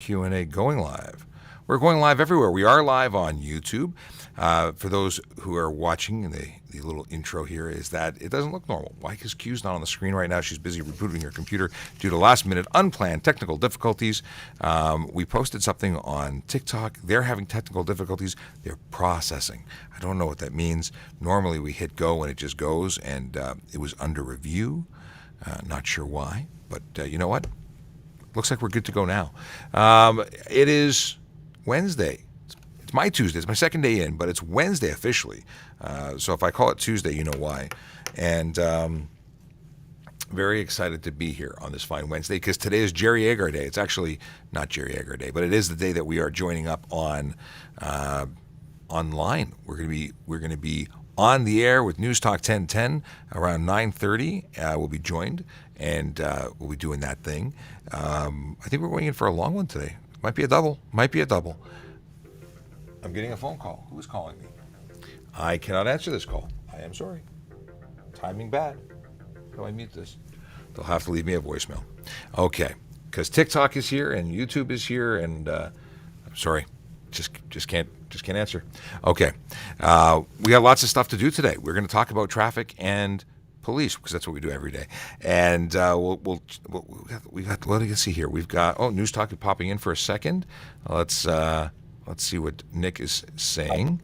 Q&A going live. We're going live everywhere. We are live on YouTube. For those who are watching, the little intro here is that it doesn't look normal. Why? Because Q's not on the screen right now. She's busy rebooting her computer due to last-minute unplanned technical difficulties. We posted something on TikTok. They're having technical difficulties. They're processing. I don't know what that means. Normally we hit go and it just goes, and it was under review. Not sure why, but you know what? Looks like we're good to go now. It is Wednesday. It's my Tuesday. It's my second day in, but it's Wednesday officially. So if I call it Tuesday, you know why. And very excited to be here on this fine Wednesday because today is Jerry Agar Day. It's actually not Jerry Agar Day, but it is the day that we are joining up on online. We're going to be on the air with News Talk 1010 around 9:30. We'll be joined, and we'll be doing that thing. I think we're going in for a long one today. Might be a double. I'm getting a phone call. Who is calling me? I cannot answer this call. I am sorry. Timing bad. How do I mute this? They'll have to leave me a voicemail. Okay, because TikTok is here and YouTube is here, and I'm sorry. Just can't answer. Okay, we got lots of stuff to do today. We're going to talk about traffic and police because that's what we do every day. And we got what do you see here? We've got News Talk is popping in for a second. Let's see what Nick is saying.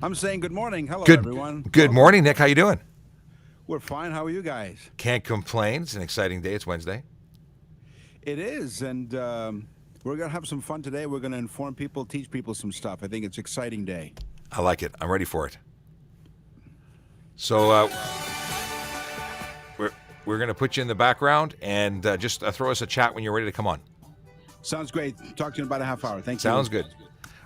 I'm saying good morning. Hello, everyone. Good morning, Nick. How you doing? We're fine. How are you guys? Can't complain. It's an exciting day. It's Wednesday. It is, and we're going to have some fun today. We're going to inform people, teach people some stuff. I think it's an exciting day. I like it. I'm ready for it. So we're going to put you in the background and just throw us a chat when you're ready to come on. Sounds great. Talk to you in about a half hour. Thank you. Sounds good.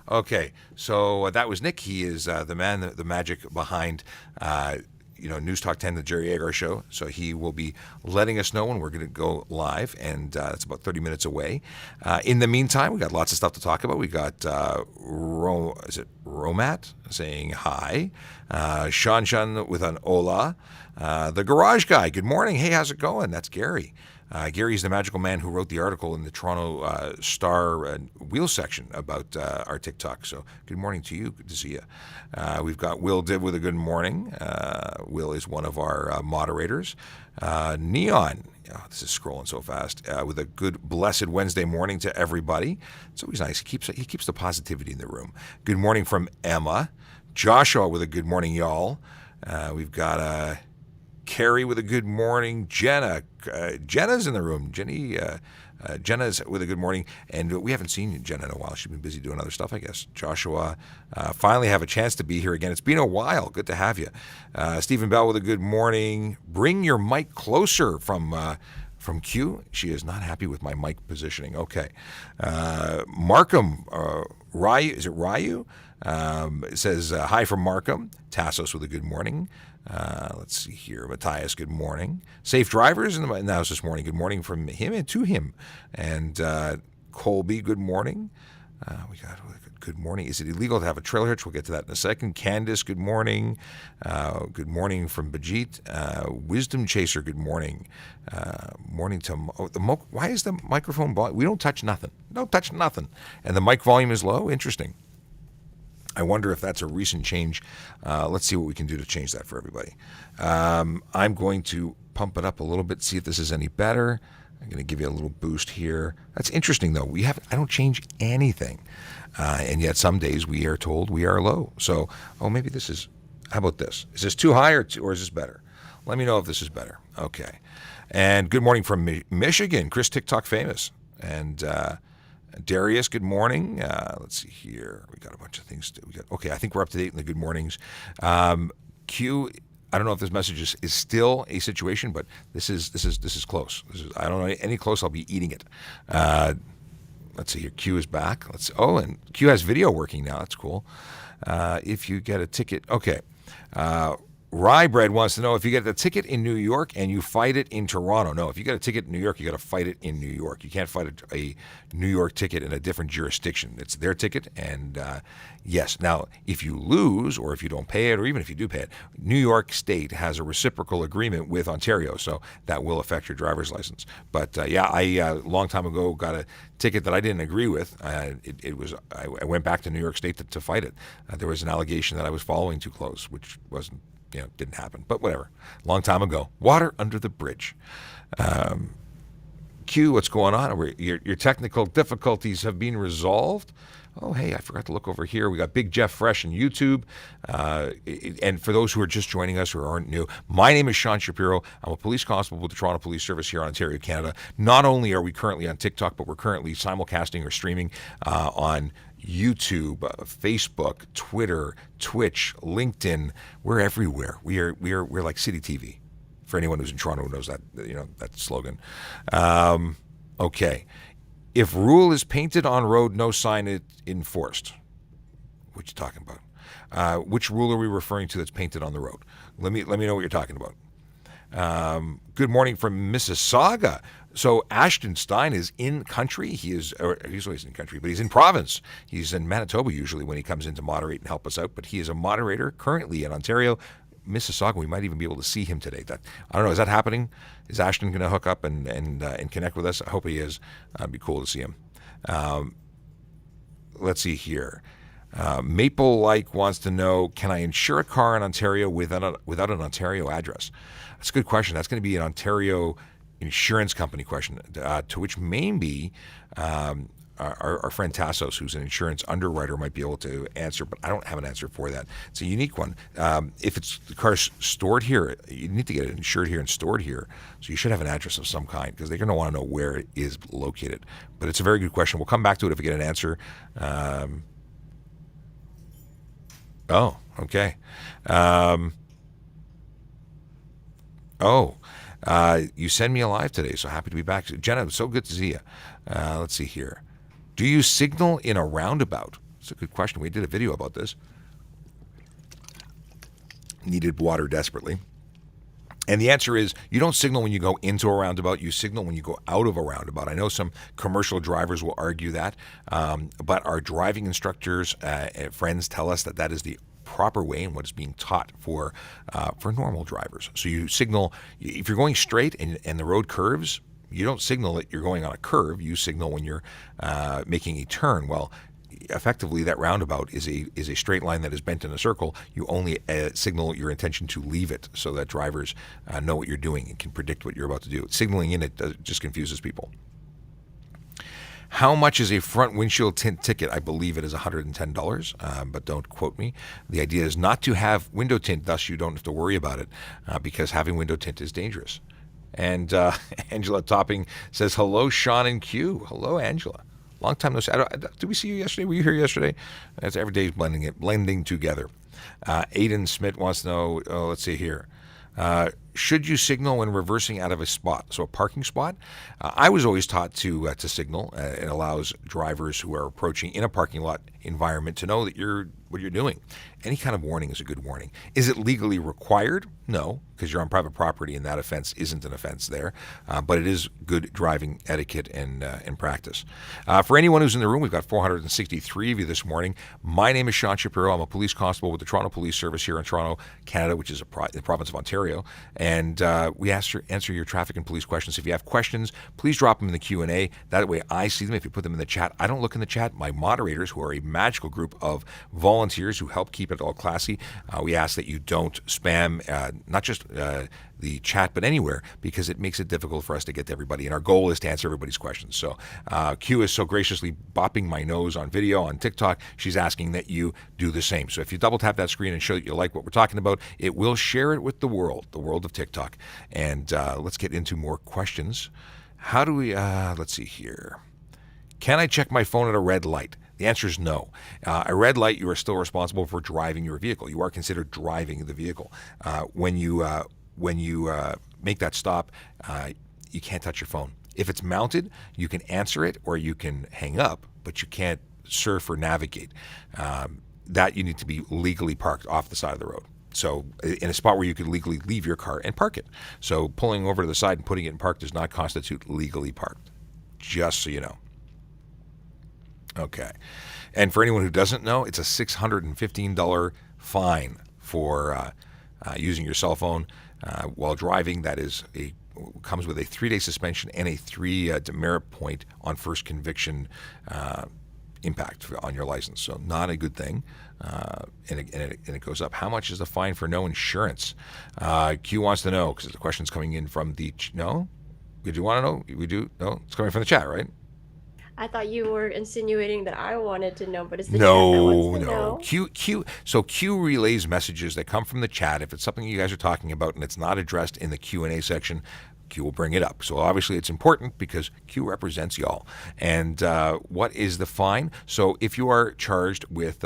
Okay, so that was Nick. He is the man, the magic behind News Talk 10, the Jerry Agar Show. So he will be letting us know when we're going to go live, and it's about 30 minutes away. In the meantime, we got lots of stuff to talk about. We got Romat saying hi, Shan with an hola, the Garage Guy. Good morning. Hey, how's it going? That's Gary. Gary's the magical man who wrote the article in the Toronto Star Wheel section about our TikTok. So good morning to you. Good to see you. We've got Will Div with a good morning. Will is one of our moderators. Neon, this is scrolling so fast, with a good blessed Wednesday morning to everybody. It's always nice. He keeps the positivity in the room. Good morning from Emma. Joshua with a good morning, y'all. We've got Carrie with a good morning. Jenna's in the room. Jenna's with a good morning. And we haven't seen Jenna in a while. She's been busy doing other stuff, I guess. Joshua, finally have a chance to be here again. It's been a while. Good to have you. Stephen Bell with a good morning. Bring your mic closer from Q. She is not happy with my mic positioning. Okay. Markham, Ryu, is it Ryu? It says, hi from Markham. Tassos with a good morning. Let's see here. Matthias, good morning. Safe drivers in the house this morning. Good morning from him and to him. And Colby, good morning. We got good morning. Is it illegal to have a trailer hitch? We'll get to that in a second. Candice, good morning. Good morning from Bajit. Wisdom Chaser, good morning. Morning to why is the microphone volume? We don't touch nothing. Don't touch nothing. And the mic volume is low. Interesting. I wonder if that's a recent change. Let's see what we can do to change that for everybody. I'm going to pump it up a little bit, see if this is any better. I'm going to give you a little boost here. That's interesting, though. I don't change anything. And yet some days we are told we are low. So, maybe this is, how about this? Is this too high or is this better? Let me know if this is better. Okay. And good morning from Michigan, Chris TikTok Famous. And Darius, good morning. Let's see here. We got a bunch of things. Okay, I think we're up to date in the good mornings. Q, I don't know if this message is still a situation, but this is close. I don't know any close. I'll be eating it. Let's see here. Q is back. And Q has video working now. That's cool. If you get a ticket, okay. Rye Bread wants to know if you get a ticket in New York and you fight it in Toronto. No, if you get a ticket in New York, you got to fight it in New York. You can't fight a New York ticket in a different jurisdiction. It's their ticket, and yes. Now, if you lose or if you don't pay it, or even if you do pay it, New York State has a reciprocal agreement with Ontario, so that will affect your driver's license. But yeah, I a long time ago got a ticket that I didn't agree with. I went back to New York State to fight it. There was an allegation that I was following too close, which wasn't. Didn't happen, but whatever. Long time ago. Water under the bridge. Q, what's going on? Your technical difficulties have been resolved. Oh, hey, I forgot to look over here. We got Big Jeff Fresh on YouTube. And for those who are just joining us or aren't new, my name is Sean Shapiro. I'm a police constable with the Toronto Police Service here in Ontario, Canada. Not only are we currently on TikTok, but we're currently simulcasting or streaming on YouTube, Facebook, Twitter, Twitch, LinkedIn. We're everywhere. We're like City TV. For anyone who's in Toronto who knows that that slogan. Okay, if rule is painted on road, no sign it enforced. What you talking about? Which rule are we referring to that's painted on the road? Let me know what you're talking about. Good morning from Mississauga. So Ashton Stein is in country. He's always in country, but he's in province. He's in Manitoba usually when he comes in to moderate and help us out. But he is a moderator currently in Ontario, Mississauga. We might even be able to see him today. I don't know. Is that happening? Is Ashton going to hook up and connect with us? I hope he is. It'd be cool to see him. Let's see here. Maple Like wants to know, can I insure a car in Ontario without an Ontario address? That's a good question. That's going to be an Ontario insurance company question, to which maybe our friend Tassos, who's an insurance underwriter, might be able to answer, but I don't have an answer for that. It's a unique one. If the car's stored here, you need to get it insured here and stored here, so you should have an address of some kind, because they're going to want to know where it is located. But it's a very good question. We'll come back to it if we get an answer. Oh, okay. You send me alive today, so happy to be back. Jenna, so good to see you. Let's see here. Do you signal in a roundabout? That's a good question. We did a video about this. Needed water desperately. And the answer is, you don't signal when you go into a roundabout, you signal when you go out of a roundabout. I know some commercial drivers will argue that, but our driving instructors and friends tell us that is the proper way and what is being taught for normal drivers. So you signal, if you're going straight and the road curves, you don't signal that you're going on a curve, you signal when you're making a turn. Well, effectively that roundabout is a straight line that is bent in a circle. You only signal your intention to leave it so that drivers know what you're doing and can predict what you're about to do. Signaling in it just confuses people. How much is a front windshield tint ticket? I believe it is $110, but don't quote me. The idea is not to have window tint, thus you don't have to worry about it, because having window tint is dangerous. And Angela Topping says, hello, Sean and Q. Hello, Angela. Long time no see. Did we see you yesterday? Were you here yesterday? It's every day blending together. Aiden Smith wants to know, let's see here. Should you signal when reversing out of a spot? So a parking spot? I was always taught to signal. It allows drivers who are approaching in a parking lot environment to know that what you're doing. Any kind of warning is a good warning. Is it legally required? No, because you're on private property and that offense isn't an offense there. But it is good driving etiquette and practice. For anyone who's in the room, we've got 463 of you this morning. My name is Sean Shapiro. I'm a police constable with the Toronto Police Service here in Toronto, Canada, which is the province of Ontario. And we answer your traffic and police questions. If you have questions, please drop them in the Q&A. That way I see them. If you put them in the chat, I don't look in the chat. My moderators, who are a magical group of volunteers who help keep it all classy, we ask that you don't spam not just the chat, but anywhere, because it makes it difficult for us to get to everybody. And our goal is to answer everybody's questions. So Q is so graciously bopping my nose on video on TikTok. She's asking that you do the same. So if you double tap that screen and show that you like what we're talking about, it will share it with the world of TikTok. And let's get into more questions. How do we, let's see here. Can I check my phone at a red light? The answer is no. A red light, you are still responsible for driving your vehicle. You are considered driving the vehicle. When you make that stop, you can't touch your phone. If it's mounted, you can answer it or you can hang up, but you can't surf or navigate. That you need to be legally parked off the side of the road. So in a spot where you could legally leave your car and park it. So pulling over to the side and putting it in park does not constitute legally parked, just so you know. Okay. And for anyone who doesn't know, it's a $615 fine for using your cell phone while driving. That is comes with a 3-day suspension and a 3 demerit point on first conviction impact on your license. So not a good thing. And it goes up. How much is the fine for no insurance? Q wants to know, because the question's coming in from the... No? We do want to know? We do? No? It's coming from the chat, right? I thought you were insinuating that I wanted to know, but it's the chat that wants to know. So Q relays messages that come from the chat. If it's something you guys are talking about and it's not addressed in the Q&A section, Q will bring it up. So obviously it's important because Q represents y'all. And what is the fine? So if you are charged with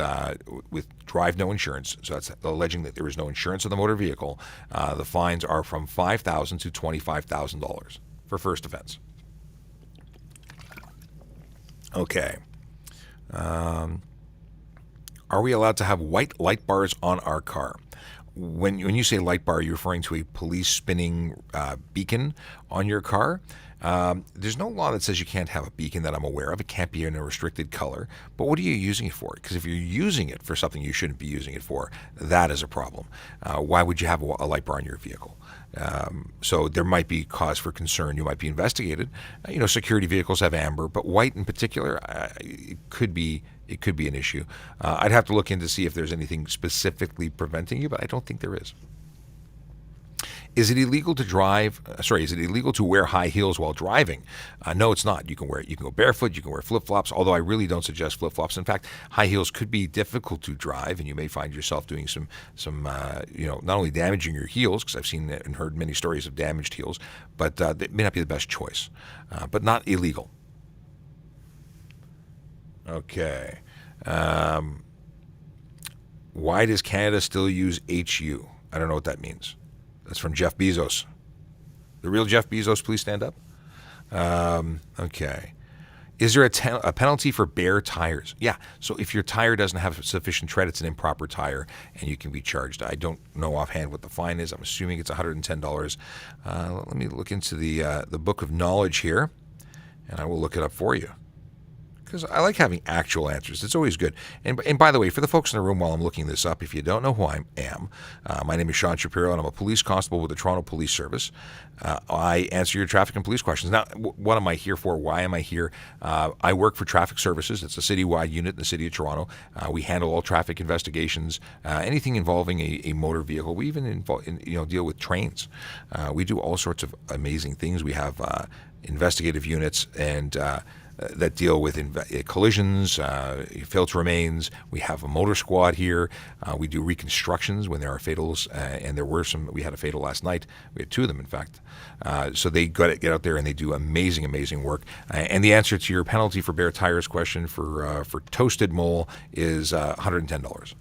drive no insurance, so that's alleging that there is no insurance of the motor vehicle, the fines are from $5,000 to $25,000 for first offense. Okay. Are we allowed to have white light bars on our car? When you say light bar, you're referring to a police spinning beacon on your car. There's no law that says you can't have a beacon that I'm aware of. It can't be in a restricted color. But what are you using it for? Because if you're using it for something you shouldn't be using it for, that is a problem. Why would you have a light bar on your vehicle? So there might be cause for concern. You might be investigated. Security vehicles have amber, but white in particular, it could be an issue. I'd have to look in to see if there's anything specifically preventing you, but I don't think there is. Is it illegal to Is it illegal to wear high heels while driving? No, it's not. You can go barefoot. You can wear flip-flops. Although I really don't suggest flip-flops. In fact, high heels could be difficult to drive, and you may find yourself doing some not only damaging your heels, because I've seen and heard many stories of damaged heels, but they may not be the best choice. But not illegal. Okay. Why does Canada still use HU? I don't know what that means. That's from Jeff Bezos. The real Jeff Bezos, please stand up. Okay. Is there a penalty for bare tires? Yeah. So if your tire doesn't have sufficient tread, it's an improper tire, and you can be charged. I don't know offhand what the fine is. I'm assuming it's $110. Let me look into the book of knowledge here, and I will look it up for you. Because I like having actual answers. It's always good. And by the way, for the folks in the room while I'm looking this up, if you don't know who I am, my name is Sean Shapiro, and I'm a police constable with the Toronto Police Service. I answer your traffic and police questions. Now, what am I here for? Why am I here? I work for Traffic Services. It's a citywide unit in the city of Toronto. We handle all traffic investigations, anything involving a motor vehicle. We even deal with trains. We do all sorts of amazing things. We have investigative units and that deal with collisions, filter remains. We have a motor squad here. We do reconstructions when there are fatals, and there were some. We had a fatal last night. We had 2 of them, in fact. So they get out there and they do amazing, amazing work. And the answer to your penalty for bare tires question for toasted mole is $110.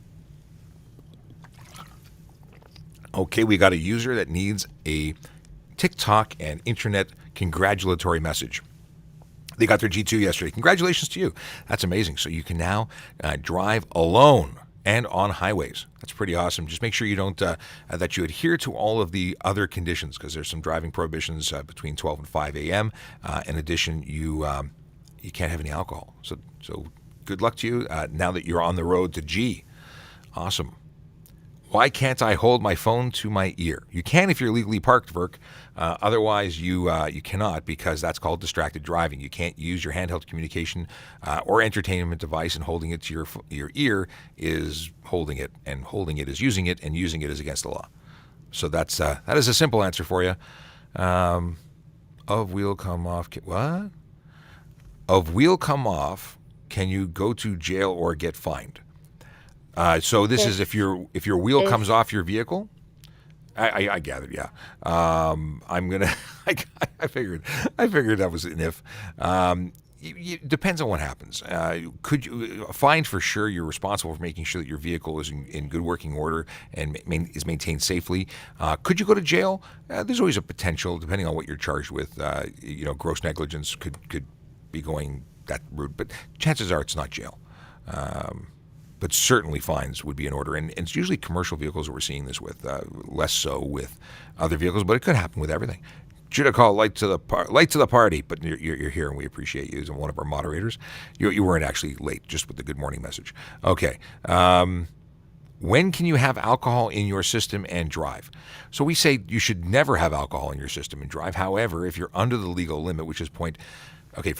Okay, we got a user that needs a TikTok and internet congratulatory message. They got their G2 yesterday. Congratulations to you. That's amazing. So you can now drive alone and on highways. That's pretty awesome. Just make sure you don't that you adhere to all of the other conditions, because there's some driving prohibitions between 12 and 5 a.m. In addition, you can't have any alcohol. So good luck to you now that you're on the road to G. Awesome. Why can't I hold my phone to my ear? You can if you're legally parked, Verk. Otherwise, you cannot, because that's called distracted driving. You can't use your handheld communication or entertainment device, and holding it to your ear is holding it, and holding it is using it, and using it is against the law. So that is a simple answer for you. Of wheel come off. What? Of wheel come off, can you go to jail or get fined? So this is if your wheel comes off your vehicle. I gathered, yeah. I'm gonna. I figured that was an if. It depends on what happens. Could you fined for sure? You're responsible for making sure that your vehicle is in good working order and is maintained safely. Could you go to jail? There's always a potential, depending on what you're charged with. Gross negligence could be going that route, but chances are it's not jail. but certainly fines would be in order. And it's usually commercial vehicles that we're seeing this with, less so with other vehicles, but it could happen with everything. Should have called late to the party, but you're here and we appreciate you as one of our moderators. You weren't actually late, just with the good morning message. Okay. When can you have alcohol in your system and drive? So we say you should never have alcohol in your system and drive. However, if you're under the legal limit, which is for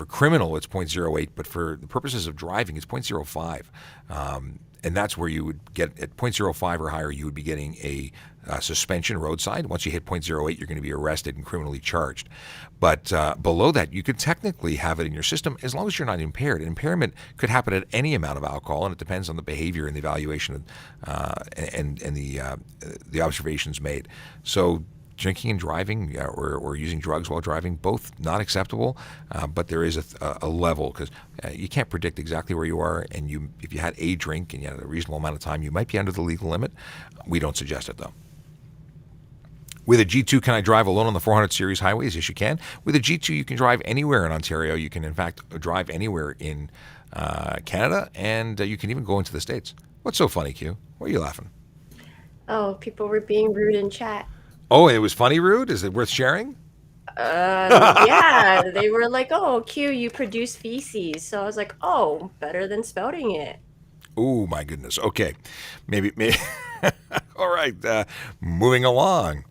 criminal, it's 0.08, but for the purposes of driving, it's 0.05. And that's where you would get at 0.05 or higher, you would be getting a suspension roadside. Once you hit 0.08, you're going to be arrested and criminally charged. But below that, you could technically have it in your system as long as you're not impaired. Impairment could happen at any amount of alcohol, and it depends on the behavior and the evaluation and the observations made. So drinking and driving or using drugs while driving, both not acceptable, but there is a level, because you can't predict exactly where you are, and if you had a drink and you had a reasonable amount of time, you might be under the legal limit. We don't suggest it, though. With a G2, can I drive alone on the 400 series highways? Yes, you can. With a G2, you can drive anywhere in Ontario. You can, in fact, drive anywhere in Canada, and you can even go into the States. What's so funny, Q? Why are you laughing? Oh, people were being rude in chat. Oh, it was funny rude? Is it worth sharing? Yeah, they were like, "Oh, Q, you produce feces." So I was like, "Oh, better than spouting it." Oh, my goodness. Okay. Maybe. All right. Moving along.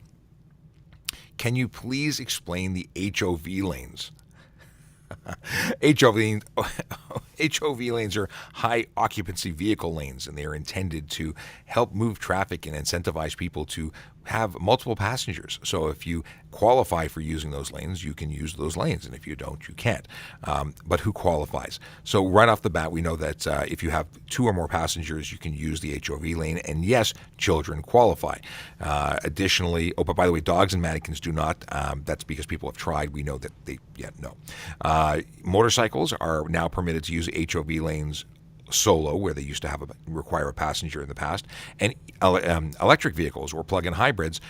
Can you please explain the HOV lanes? HOV lanes are high occupancy vehicle lanes, and they are intended to help move traffic and incentivize people to have multiple passengers. So if you qualify for using those lanes, you can use those lanes, and if you don't, you can't. But who qualifies? So right off the bat, we know that if you have 2 or more passengers, you can use the HOV lane, and yes, children qualify. Additionally, but by the way, dogs and mannequins do not. That's because people have tried. We know that no. Motorcycles are now permitted to use HOV lanes solo, where they used to require a passenger in the past, and electric vehicles or plug-in hybrids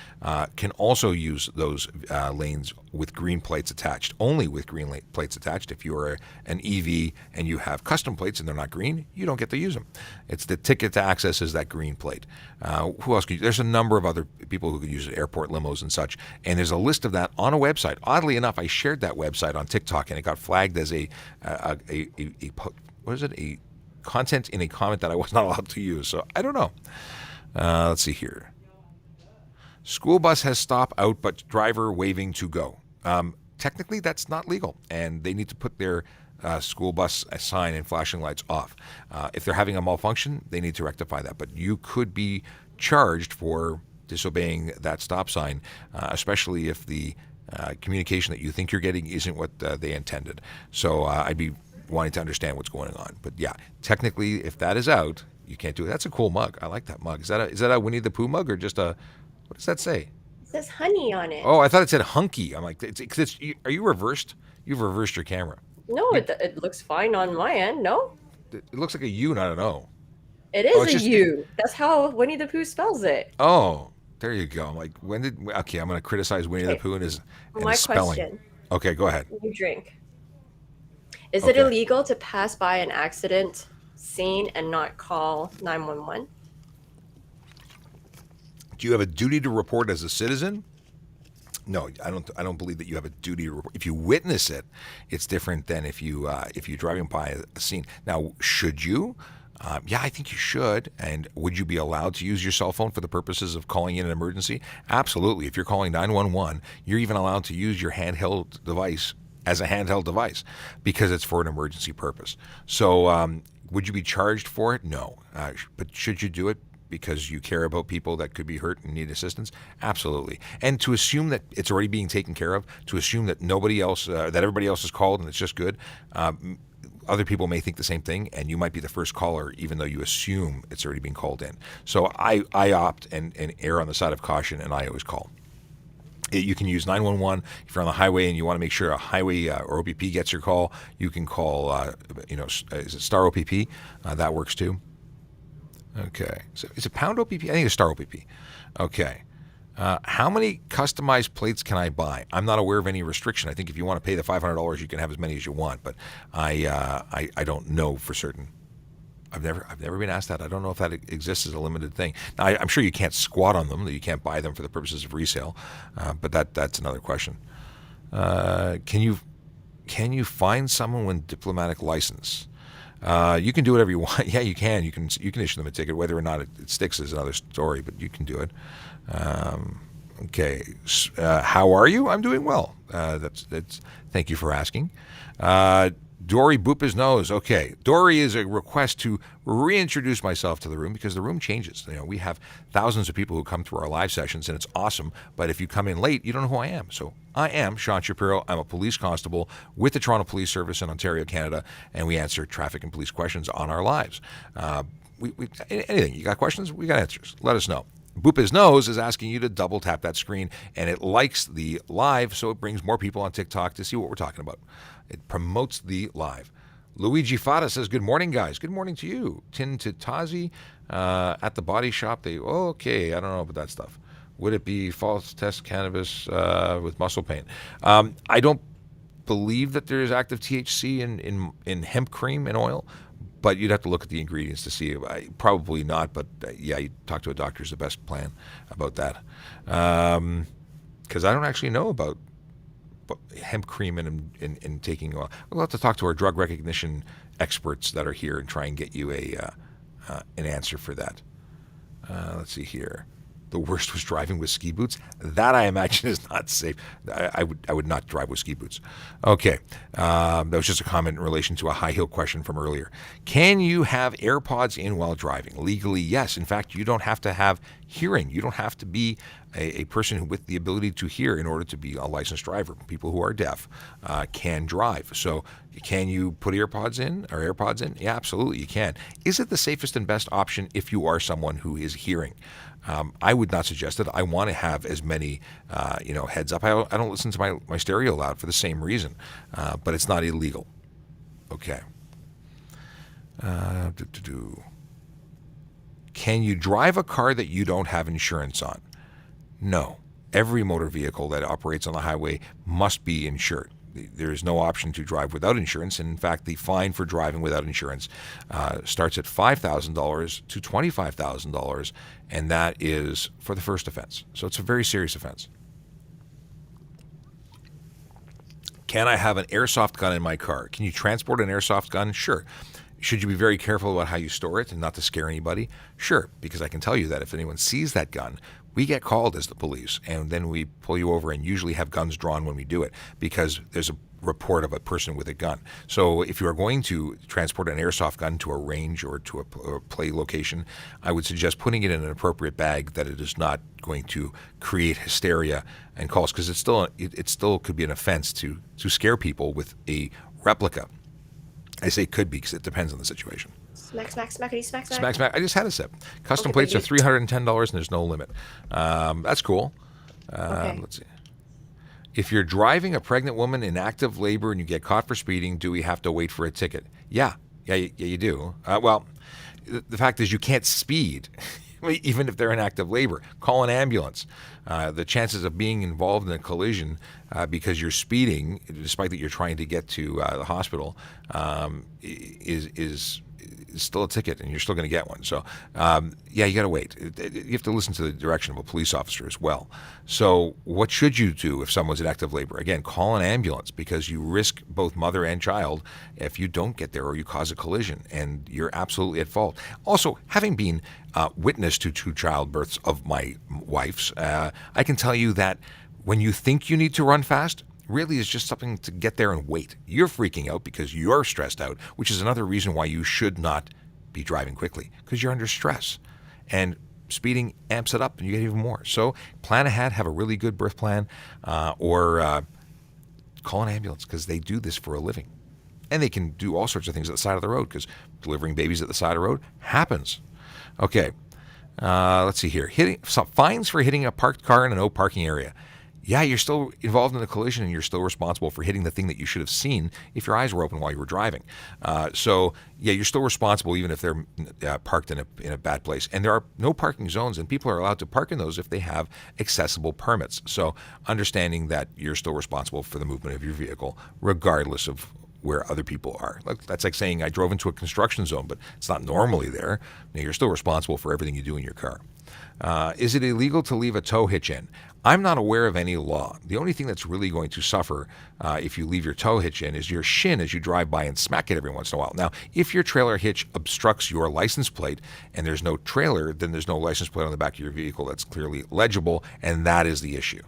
can also use those lanes with green plates attached. Only with green plates attached. If you are an EV and you have custom plates and they're not green, you don't get to use them. It's the ticket to access is that green plate. Who else could? There's a number of other people who could use it, airport limos and such, and there's a list of that on a website. Oddly enough, I shared that website on TikTok, and it got flagged as a content in a comment that I was not allowed to use. So I don't know. Let's see here. School bus has stop out, but driver waving to go. Technically, that's not legal, and they need to put their school bus sign and flashing lights off. If they're having a malfunction, they need to rectify that. But you could be charged for disobeying that stop sign, especially if the communication that you think you're getting isn't what they intended. So I'd be wanting to understand what's going on. But yeah, technically, if that is out, you can't do it. That's a cool mug. I like that mug. Is that a Winnie the Pooh mug, or just what does that say? It says honey on it. Oh, I thought it said hunky. I'm like, are you reversed? You've reversed your camera. No, it looks fine on my end. No? It looks like a U, not an O. It is a U. That's how Winnie the Pooh spells it. Oh, there you go. I'm like, okay, I'm going to criticize Winnie the Pooh and his spelling. Question. Okay, go ahead. You drink. Is it illegal to pass by an accident scene and not call 911? Do you have a duty to report as a citizen? No, I don't believe that you have a duty to report. If you witness it, it's different than if you're driving by a scene. Now, should you? Yeah, I think you should. And would you be allowed to use your cell phone for the purposes of calling in an emergency? Absolutely. If you're calling 911, you're even allowed to use your handheld device as a handheld device because it's for an emergency purpose. So would you be charged for it? No. But should you do it because you care about people that could be hurt and need assistance? Absolutely. And to assume that it's already being taken care of, to assume that nobody else, that everybody else is called and it's just good, other people may think the same thing, and you might be the first caller, even though you assume it's already being called in. So I opt and err on the side of caution, and I always call. You can use 911 if you're on the highway and you want to make sure a highway or OPP gets your call. You can call, is it Star OPP? That works too. Okay. So is it Pound OPP? I think it's Star OPP. Okay. How many customized plates can I buy? I'm not aware of any restriction. I think if you want to pay the $500, you can have as many as you want, but I don't know for certain. I've never been asked that. I don't know if that exists as a limited thing. Now, I'm sure you can't squat on them. That you can't buy them for the purposes of resale. But that's another question. Can you find someone with diplomatic license? You can do whatever you want. Yeah, you can. You can issue them a ticket. Whether or not it sticks is another story. But you can do it. Okay. How are you? I'm doing well. That's. Thank you for asking. Dory boop his nose. Okay. Dory is a request to reintroduce myself to the room because the room changes. We have thousands of people who come through our live sessions and it's awesome. But if you come in late, you don't know who I am. So I am Sean Shapiro. I'm a police constable with the Toronto Police Service in Ontario, Canada, and we answer traffic and police questions on our lives. Anything. You got questions? We got answers. Let us know. Boop His Nose is asking you to double tap that screen, and it likes the live, so it brings more people on TikTok to see what we're talking about. It promotes the live. Luigi Fada says, good morning, guys. Good morning to you. Tintitazi at the body shop. Okay, I don't know about that stuff. Would it be false test cannabis with muscle pain? I don't believe that there is active THC in hemp cream and oil, but you'd have to look at the ingredients to see. Probably not, but yeah, you talk to a doctor is the best plan about that. Because I don't actually know about hemp cream and taking oil. We'll have to talk to our drug recognition experts that are here and try and get you an answer for that. Let's see here. The worst was driving with ski boots. That I imagine is not safe. I would not drive with ski boots. Okay, that was just a comment in relation to a high heel question from earlier. Can you have AirPods in while driving? Legally, yes. In fact, you don't have to have hearing. You don't have to be a person with the ability to hear in order to be a licensed driver. People who are deaf can drive. So can you put AirPods in? Yeah, absolutely, you can. Is it the safest and best option if you are someone who is hearing? I would not suggest it. I want to have as many, heads up. I don't listen to my stereo loud for the same reason, but it's not illegal. Okay. Can you drive a car that you don't have insurance on? No. Every motor vehicle that operates on the highway must be insured. There is no option to drive without insurance. And in fact, the fine for driving without insurance starts at $5,000 to $25,000, and that is for the first offense. So it's a very serious offense. Can I have an airsoft gun in my car? Can you transport an airsoft gun? Sure. Should you be very careful about how you store it and not to scare anybody? Sure, because I can tell you that if anyone sees that gun, we get called as the police, and then we pull you over and usually have guns drawn when we do it because there's a report of a person with a gun. So if you are going to transport an airsoft gun to a range or to a play location, I would suggest putting it in an appropriate bag that it is not going to create hysteria and calls, because it still could be an offense to scare people with a replica. I say could be because it depends on the situation. Smack, smackity, smack. Smack. I just had a sip. Custom Okay, plates are baby. $310 and there's no limit. That's cool. Okay. Let's see. If you're driving a pregnant woman in active labor and you get caught for speeding, do we have to wait for a ticket? Yeah, you do. Well, the fact is you can't speed, even if they're in active labor. Call an ambulance. The chances of being involved in a collision because you're speeding, despite that you're trying to get to the hospital, is still a ticket, and you're still going to get one. So, you got to wait. You have to listen to the direction of a police officer as well. So what should you do if someone's in active labor? Again, call an ambulance, because you risk both mother and child if you don't get there or you cause a collision, and you're absolutely at fault. Also, having been witness to 2 childbirths of my wife's, I can tell you that when you think you need to run fast, really is just something to get there and wait. You're freaking out because you're stressed out, which is another reason why you should not be driving quickly, because you're under stress. And speeding amps it up and you get even more. So plan ahead, have a really good birth plan, or call an ambulance, because they do this for a living. And they can do all sorts of things at the side of the road, because delivering babies at the side of the road happens. Okay, let's see here. Fines for hitting a parked car in a no parking area. Yeah, you're still involved in the collision, and you're still responsible for hitting the thing that you should have seen if your eyes were open while you were driving. So you're still responsible even if they're parked in a bad place. And there are no parking zones, and people are allowed to park in those if they have accessible permits. So understanding that you're still responsible for the movement of your vehicle, regardless of where other people are. That's like saying I drove into a construction zone, but it's not normally there. Now, you're still responsible for everything you do in your car. Is it illegal to leave a tow hitch in? I'm not aware of any law. The only thing that's really going to suffer if you leave your tow hitch in is your shin as you drive by and smack it every once in a while. Now, if your trailer hitch obstructs your license plate and there's no trailer, then there's no license plate on the back of your vehicle that's clearly legible, and that is the issue.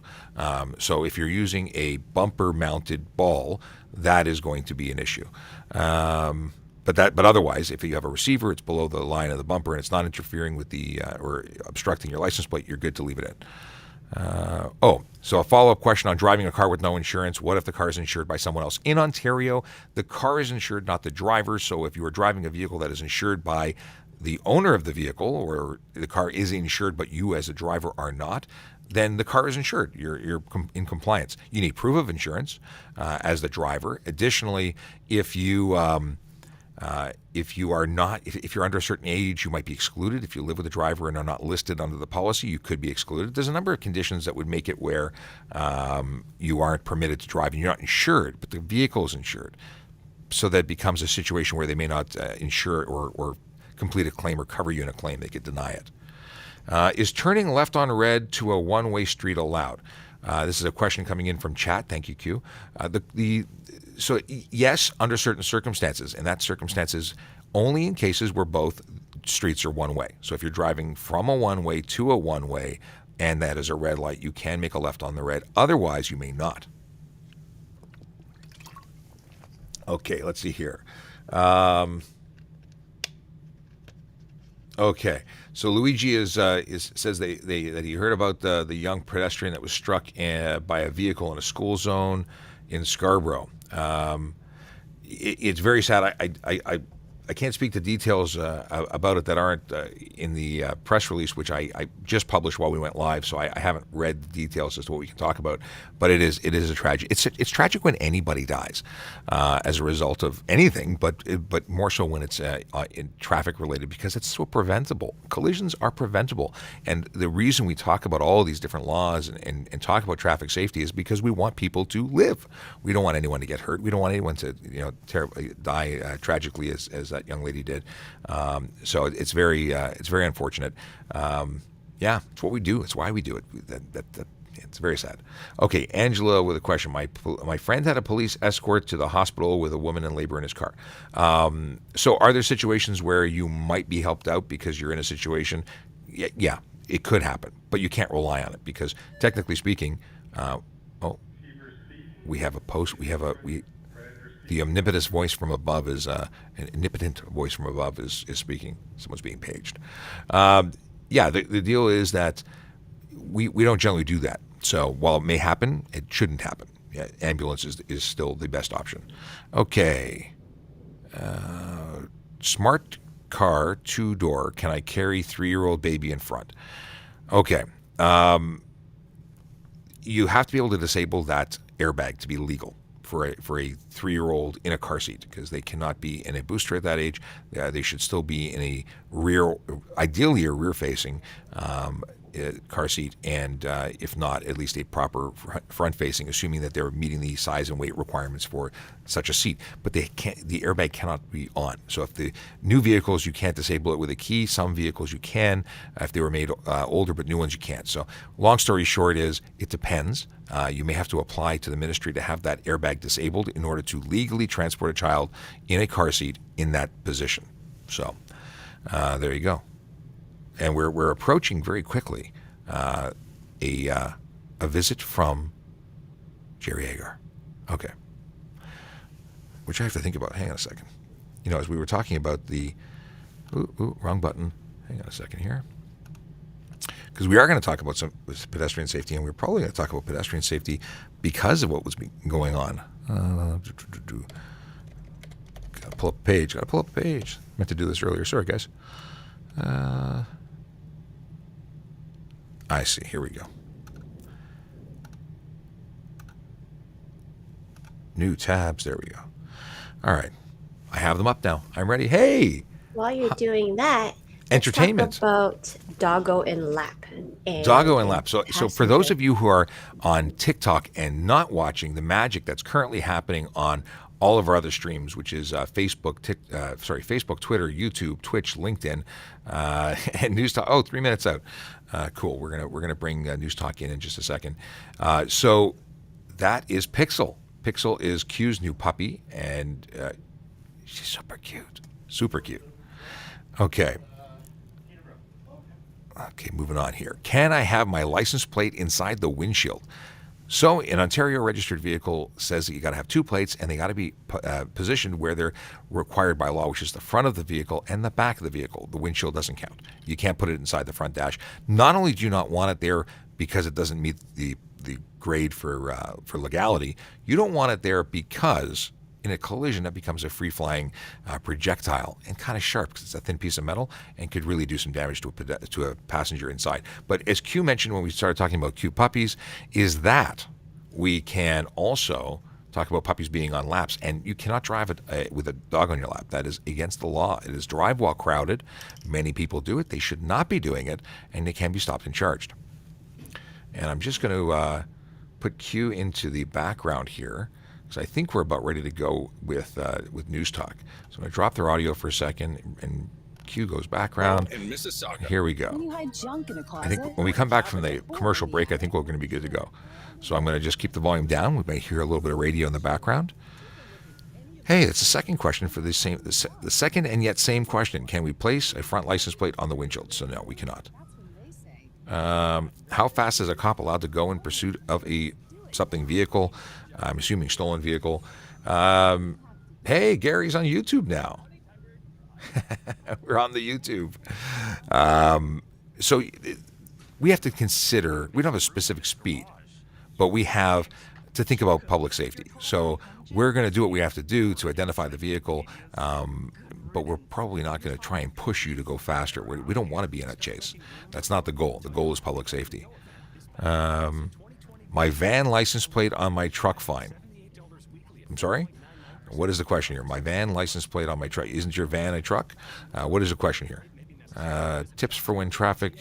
So if you're using a bumper-mounted ball, that is going to be an issue. But otherwise, if you have a receiver, it's below the line of the bumper and it's not interfering with the or obstructing your license plate, you're good to leave it in. So a follow-up question on driving a car with no insurance. What if the car is insured by someone else? In Ontario, the car is insured, not the driver. So if you are driving a vehicle that is insured by the owner of the vehicle, or the car is insured but you as a driver are not, then the car is insured. You're in compliance. You need proof of insurance as the driver. Additionally, if you're under a certain age, you might be excluded. If you live with a driver and are not listed under the policy, you could be excluded. There's a number of conditions that would make it where you aren't permitted to drive and you're not insured, but the vehicle is insured. So that becomes a situation where they may not insure or complete a claim or cover you in a claim. They could deny it. Is turning left on red to a one-way street allowed? This is a question coming in from chat. Thank you, Q. So yes, under certain circumstances, and that circumstance is only in cases where both streets are one-way. So if you're driving from a one-way to a one-way, and that is a red light, you can make a left on the red. Otherwise, you may not. Okay, let's see here. Okay, so Luigi says that he heard about the young pedestrian that was struck by a vehicle in a school zone in Scarborough. It's very sad. I can't speak to details about it that aren't in the press release, which I just published while we went live, so I haven't read the details as to what we can talk about. But it is a tragedy. It's tragic when anybody dies as a result of anything, but more so when it's in traffic related, because it's so preventable. Collisions are preventable, and the reason we talk about all of these different laws and talk about traffic safety is because we want people to live. We don't want anyone to get hurt. We don't want anyone to terribly die tragically as that young lady did. So it's very unfortunate. Yeah, it's what we do. It's why we do it. It's very sad. Okay, Angela with a question. My friend had a police escort to the hospital with a woman in labor in his car. So are there situations where you might be helped out because you're in a situation? Yeah, it could happen, but you can't rely on it because technically speaking, we have a post. The omnipotent voice from above is speaking. Someone's being paged. The deal is that we don't generally do that. So while it may happen, it shouldn't happen. Yeah, ambulance is still the best option. Okay. Smart car, 2-door. Can I carry 3-year-old baby in front? Okay. You have to be able to disable that airbag to be legal for a 3-year-old in a car seat, because they cannot be in a booster at that age. They should still be in a ideally a rear-facing car seat, and if not, at least a proper front-facing, assuming that they're meeting the size and weight requirements for such a seat. But the airbag cannot be on. So if the new vehicles, you can't disable it with a key. Some vehicles you can. If they were made older, but new ones you can't. So long story short is, it depends. You may have to apply to the ministry to have that airbag disabled in order to legally transport a child in a car seat in that position. So there you go. And we're approaching very quickly a visit from Jerry Agar. Okay. Which I have to think about. Hang on a second. As we were talking about the... wrong button. Hang on a second here. Because we are going to talk about some pedestrian safety, and we're probably going to talk about pedestrian safety because of what was going on. Gotta pull up a page. Meant to do this earlier. Sorry, guys. I see. Here we go. New tabs. There we go. All right. I have them up now. I'm ready. Hey! While you're doing that, entertainment. Let's talk about Doggo and Lap. Doggo and Lap. So for those of you who are on TikTok and not watching the magic that's currently happening on all of our other streams, which is Facebook, Twitter, YouTube, Twitch, LinkedIn, and News Talk. Oh, 3 minutes out. Cool. We're gonna bring News Talk in just a second. So that is Pixel. Pixel is Q's new puppy, and she's super cute. Super cute. Okay. Okay, moving on here. Can I have my license plate inside the windshield? So an Ontario registered vehicle says that you got to have 2 plates, and they got to be positioned where they're required by law, which is the front of the vehicle and the back of the vehicle. The windshield doesn't count. You can't put it inside the front dash. Not only do you not want it there because it doesn't meet the grade for legality, you don't want it there because in a collision it becomes a free-flying projectile and kind of sharp because it's a thin piece of metal and could really do some damage to a passenger inside. But as Q mentioned when we started talking about Q puppies, is that we can also talk about puppies being on laps, and you cannot drive it with a dog on your lap. That is against the law. It is drive while crowded. Many people do it. They should not be doing it, and they can be stopped and charged. And I'm just going to put Q into the background here, because I think we're about ready to go with News Talk. So I'm going to drop their audio for a second, and Q goes background. In Mississauga. Here we go. When you hide junk in a closet, I think when we come back from the commercial break, I think we're going to be good to go. So I'm going to just keep the volume down. We may hear a little bit of radio in the background. Hey, it's the second question for the second and yet same question. Can we place a front license plate on the windshield? So no, we cannot. How fast is a cop allowed to go in pursuit of something vehicle? I'm assuming stolen vehicle. Hey, Gary's on YouTube now. We're on the YouTube. So we have to consider, we don't have a specific speed, but we have to think about public safety. So we're going to do what we have to do to identify the vehicle, but we're probably not going to try and push you to go faster. We don't want to be in a chase. That's not the goal. The goal is public safety. My van license plate on my truck fine. I'm sorry? What is the question here? My van license plate on my truck. Isn't your van a truck? What is the question here? Tips for when traffic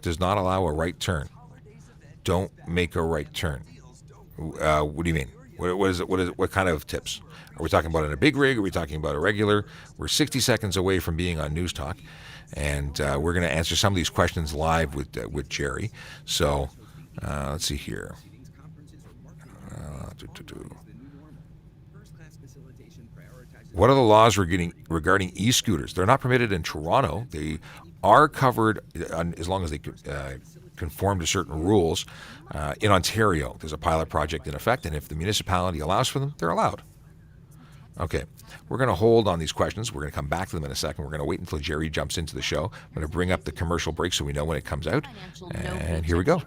does not allow a right turn. Don't make a right turn. What do you mean? What kind of tips? Are we talking about in a big rig? Are we talking about a regular? We're 60 seconds away from being on News Talk, and we're going to answer some of these questions live with Jerry. So let's see here. What are the laws regarding e-scooters? They're not permitted in Toronto. They are covered as long as they conform to certain rules. In Ontario, there's a pilot project in effect, and if the municipality allows for them, they're allowed. Okay, we're going to hold on these questions. We're going to come back to them in a second. We're going to wait until Jerry jumps into the show. I'm going to bring up the commercial break so we know when it comes out. And here we go.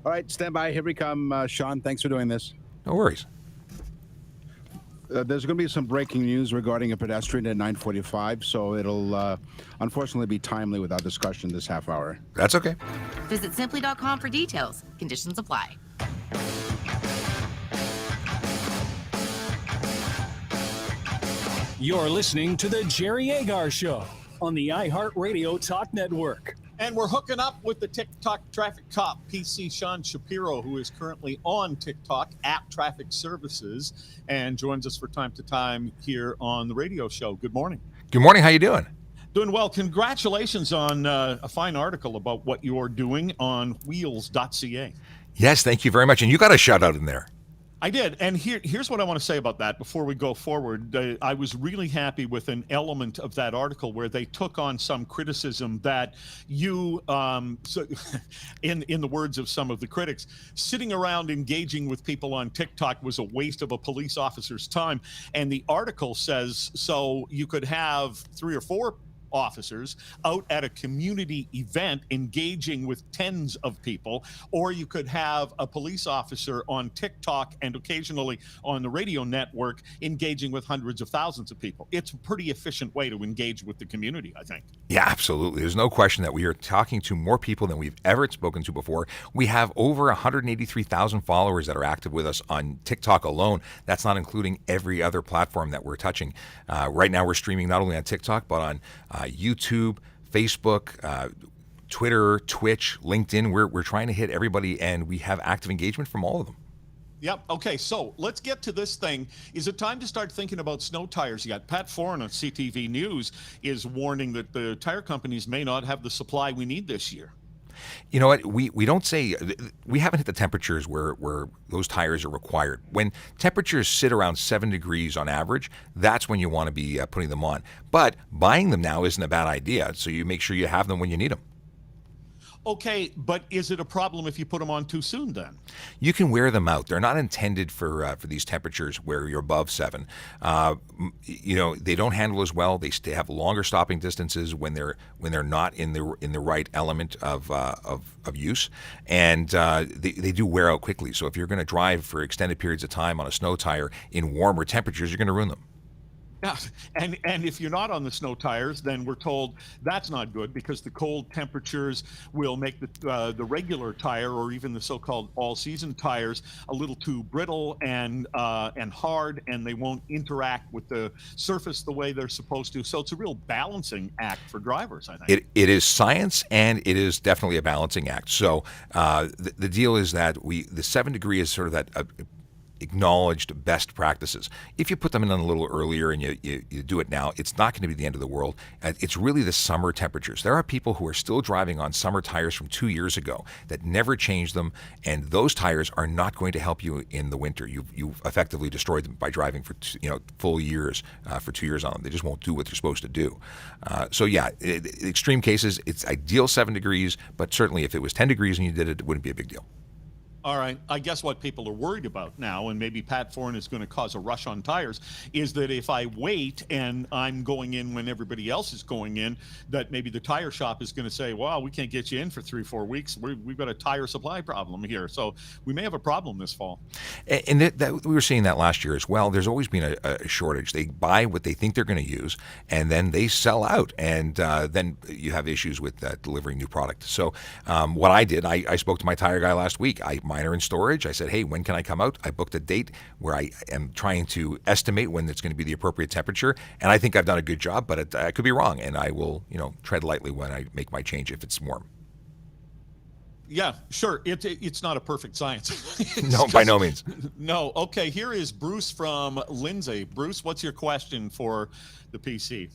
All right, stand by. Here we come, Sean. Thanks for doing this. No worries. There's going to be some breaking news regarding a pedestrian at 9:45, so it'll unfortunately be timely with our discussion this half hour. That's okay. Visit simply.com for details. Conditions apply. You're listening to The Jerry Agar Show on the iHeartRadio Talk Network. And we're hooking up with the TikTok traffic cop, PC Sean Shapiro, who is currently on TikTok at Traffic Services and joins us from time to time here on the radio show. Good morning. Good morning. How you doing? Doing well. Congratulations on a fine article about what you're doing on wheels.ca. Yes, thank you very much. And you got a shout out in there. I did. And here's what I want to say about that before we go forward. I was really happy with an element of that article where they took on some criticism that you, so in the words of some of the critics, sitting around engaging with people on TikTok was a waste of a police officer's time. And the article says, so you could have 3 or 4 officers out at a community event engaging with tens of people, or you could have a police officer on TikTok and occasionally on the radio network engaging with hundreds of thousands of people. It's a pretty efficient way to engage with the community, I think. Yeah, absolutely. There's no question that we are talking to more people than we've ever spoken to before. We have over 183,000 followers that are active with us on TikTok alone. That's not including every other platform that we're touching. Right now we're streaming not only on TikTok, but on YouTube, Facebook, Twitter, Twitch, LinkedIn. We're trying to hit everybody, and we have active engagement from all of them. Yep. Okay. So let's get to this thing. Is it time to start thinking about snow tires yet? Pat Foran on CTV News is warning that the tire companies may not have the supply we need this year. You know what? We don't say we haven't hit the temperatures where those tires are required. When temperatures sit around 7 degrees on average, that's when you want to be putting them on. But buying them now isn't a bad idea. So you make sure you have them when you need them. Okay, but is it a problem if you put them on too soon then? You can wear them out. They're not intended for these temperatures where you're above 7. They don't handle as well. They have longer stopping distances when they're not in the right element of use, and they do wear out quickly. So if you're going to drive for extended periods of time on a snow tire in warmer temperatures, you're going to ruin them. Yeah, and if you're not on the snow tires, then we're told that's not good because the cold temperatures will make the regular tire or even the so-called all-season tires a little too brittle and hard, and they won't interact with the surface the way they're supposed to. So it's a real balancing act for drivers, I think. It is science, and it is definitely a balancing act. So the deal is that the 7 degree is sort of that. Acknowledged best practices. If you put them in a little earlier and you do it now, it's not going to be the end of the world. It's really the summer temperatures. There are people who are still driving on summer tires from 2 years ago that never changed them, and those tires are not going to help you in the winter. You've effectively destroyed them by driving for full years for 2 years on them. They just won't do what they're supposed to do. Extreme cases, it's ideal 7 degrees, but certainly if it was 10 degrees and you did it, it wouldn't be a big deal. All right. I guess what people are worried about now, and maybe Pat Foran is going to cause a rush on tires, is that if I wait and I'm going in when everybody else is going in, that maybe the tire shop is going to say, well, we can't get you in for 3-4 weeks. We've got a tire supply problem here. So we may have a problem this fall. And we were seeing that last year as well. There's always been a shortage. They buy what they think they're going to use, and then they sell out. And then you have issues with delivering new product. So what I did, I spoke to my tire guy last week. Mine are in storage. I said, hey, when can I come out? I booked a date where I am trying to estimate when it's going to be the appropriate temperature. And I think I've done a good job, but I could be wrong. And I will, tread lightly when I make my change if it's warm. Yeah, sure. It's not a perfect science. No, by no means. No. Okay, here is Bruce from Lindsay. Bruce, what's your question for the PC?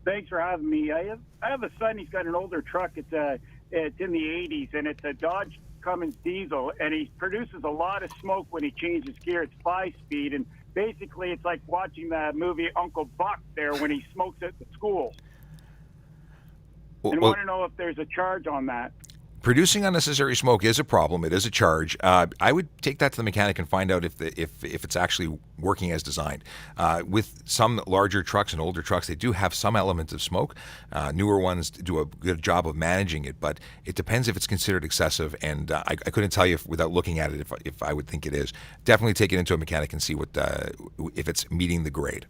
Thanks for having me. I have a son. He's got an older truck. It's in the 80s, and it's a Dodge Cummins diesel, and he produces a lot of smoke when he changes gear. It's 5-speed, and basically it's like watching the movie Uncle Buck there when he smokes at the school. And I want to know if there's a charge on that. Producing unnecessary smoke is a problem. It is a charge. I would take that to the mechanic and find out if it's actually working as designed. With some larger trucks and older trucks, they do have some elements of smoke. Newer ones do a good job of managing it, but it depends if it's considered excessive. And I couldn't tell you without looking at it if I would think it is. Definitely take it into a mechanic and see if it's meeting the grade.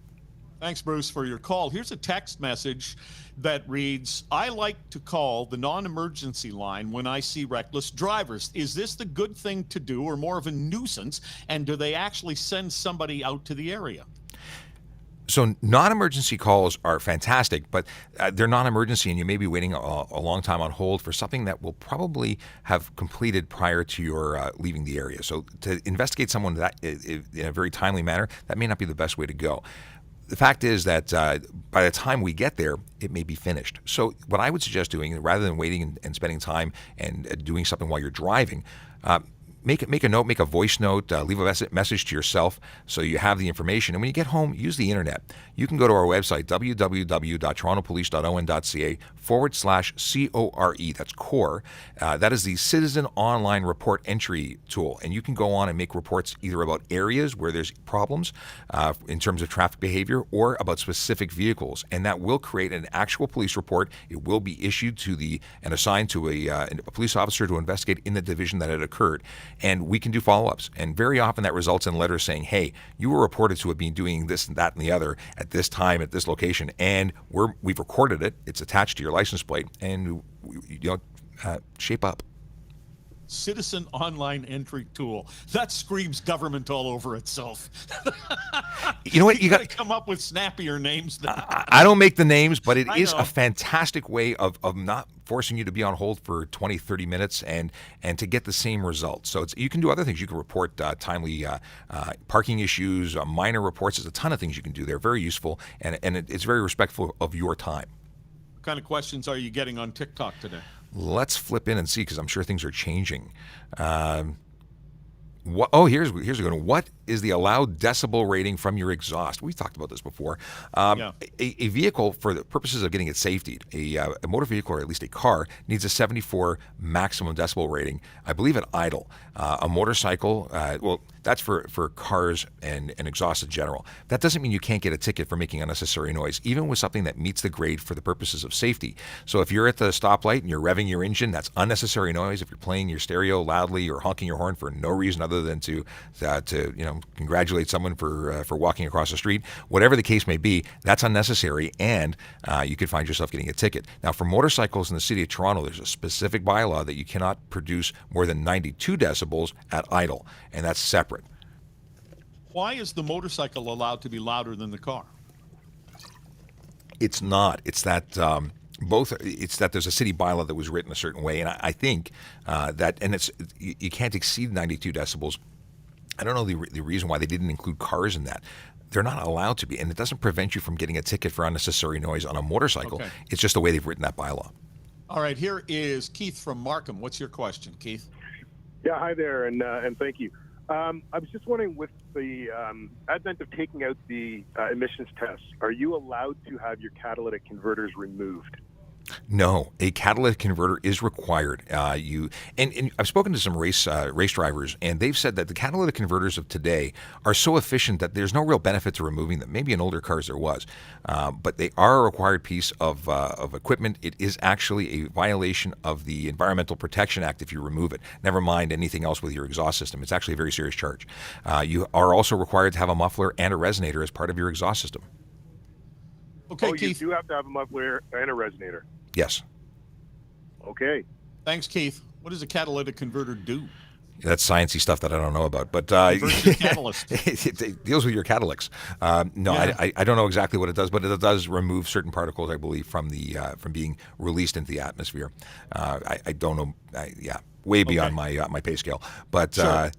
Thanks, Bruce, for your call. Here's a text message that reads, I like to call the non-emergency line when I see reckless drivers. Is this the good thing to do or more of a nuisance? And do they actually send somebody out to the area? So non-emergency calls are fantastic, but they're non-emergency, and you may be waiting a long time on hold for something that will probably have completed prior to your leaving the area. So to investigate someone that in a very timely manner, that may not be the best way to go. The fact is that by the time we get there, it may be finished. So what I would suggest doing, rather than waiting and spending time and doing something while you're driving, make a note, make a voice note, leave a message to yourself so you have the information. And when you get home, use the internet. You can go to our website, www.torontopolice.on.ca/CORE. That's CORE. That is the Citizen Online Report Entry tool. And you can go on and make reports either about areas where there's problems in terms of traffic behavior or about specific vehicles. And that will create an actual police report. It will be issued and assigned to a police officer to investigate in the division that it occurred. And we can do follow-ups. And very often that results in letters saying, hey, you were reported to have been doing this and that and the other at this time, at this location, and we've recorded it. It's attached to your license plate, and shape up. Citizen online entry tool. That screams government all over itself. You know what? You got got to come up with snappier names. I don't make the names, but it I is know. a fantastic way of not forcing you to be on hold for 20, 30 minutes and to get the same results. So you can do other things. You can report timely parking issues, minor reports. There's a ton of things you can do. They're very useful, and it's very respectful of your time. What kind of questions are you getting on TikTok today? Let's flip in and see, because I'm sure things are changing. Here's a good one. What is the allowed decibel rating from your exhaust? We've talked about this before. A vehicle, for the purposes of getting it safetied, a motor vehicle, or at least a car, needs a 74 maximum decibel rating, I believe, at idle. A motorcycle, that's for cars and exhaust in general. That doesn't mean you can't get a ticket for making unnecessary noise, even with something that meets the grade for the purposes of safety. So if you're at the stoplight and you're revving your engine, that's unnecessary noise. If you're playing your stereo loudly or honking your horn for no reason other than to congratulate someone for walking across the street, whatever the case may be, that's unnecessary, and you could find yourself getting a ticket. Now, for motorcycles in the city of Toronto, there's a specific bylaw that you cannot produce more than 92 decibels at idle, and that's separate. Why is the motorcycle allowed to be louder than the car? It's not. It's that It's that there's a city bylaw that was written a certain way, and I think you can't exceed 92 decibels. I don't know the reason why they didn't include cars in that. They're not allowed to be, and it doesn't prevent you from getting a ticket for unnecessary noise on a motorcycle. Okay. It's just the way they've written that bylaw. All right, here is Keith from Markham. What's your question, Keith? Yeah, hi there, and thank you. I was just wondering, with the advent of taking out the emissions tests, are you allowed to have your catalytic converters removed? No, a catalytic converter is required. And I've spoken to some race drivers, and they've said that the catalytic converters of today are so efficient that there's no real benefit to removing them. Maybe in older cars there was, but they are a required piece of equipment. It is actually a violation of the Environmental Protection Act if you remove it. Never mind anything else with your exhaust system. It's actually a very serious charge. You are also required to have a muffler and a resonator as part of your exhaust system. Okay, Keith. Keith. You do have to have a muffler and a resonator. Yes. Okay. Thanks, Keith. What does a catalytic converter do? That's sciencey stuff that I don't know about, but Converts your catalyst. it deals with your catalytics. No, Yeah. I don't know exactly what it does, but it does remove certain particles, I believe, from being released into the atmosphere. I don't know. Way beyond my pay scale, but Sure.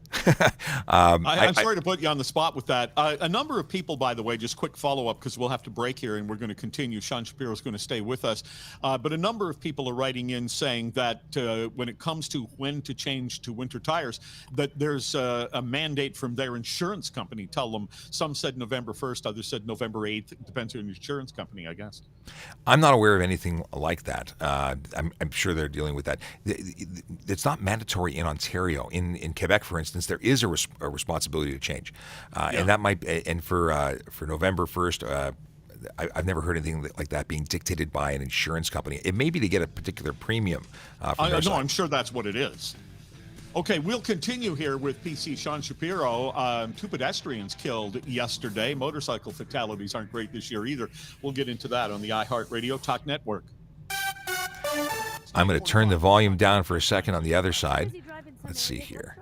I'm sorry to put you on the spot with that. A number of people, by the way, just quick follow-up, because we'll have to break here and we're going to continue. Sean Shapiro is going to stay with us. But a number of people are writing in saying that when it comes to when to change to winter tires, that there's a mandate from their insurance company. Tell them, some said November 1st, others said November 8th. It depends on your insurance company, I guess. I'm not aware of anything like that. I'm sure they're dealing with that. It's not mandatory in Ontario. In Quebec, for instance, there is a responsibility to change, and that might. And for November 1st, I've never heard anything like that being dictated by an insurance company. It may be to get a particular premium. No, I'm sure that's what it is. Okay, we'll continue here with PC Sean Shapiro. 2 pedestrians killed yesterday. Motorcycle fatalities aren't great this year either. We'll get into that on the iHeartRadio Talk Network. I'm going to turn the volume down for a second on the other side. Let's see here.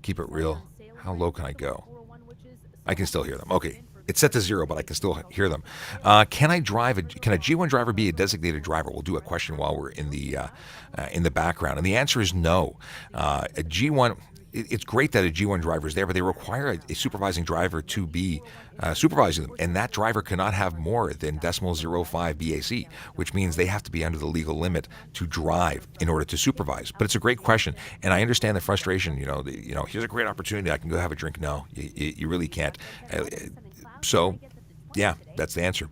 Keep it real. How low can I go? I can still hear them. Okay. It's set to 0, but I can still hear them. Can a G1 driver be a designated driver? We'll do a question while we're in the background. And the answer is no. A G1, it's great that a G1 driver is there, but they require a supervising driver to be supervising them. And that driver cannot have more than .05 BAC, which means they have to be under the legal limit to drive in order to supervise. But it's a great question. And I understand the frustration. Here's a great opportunity. I can go have a drink. No, you really can't. So, yeah, that's the answer.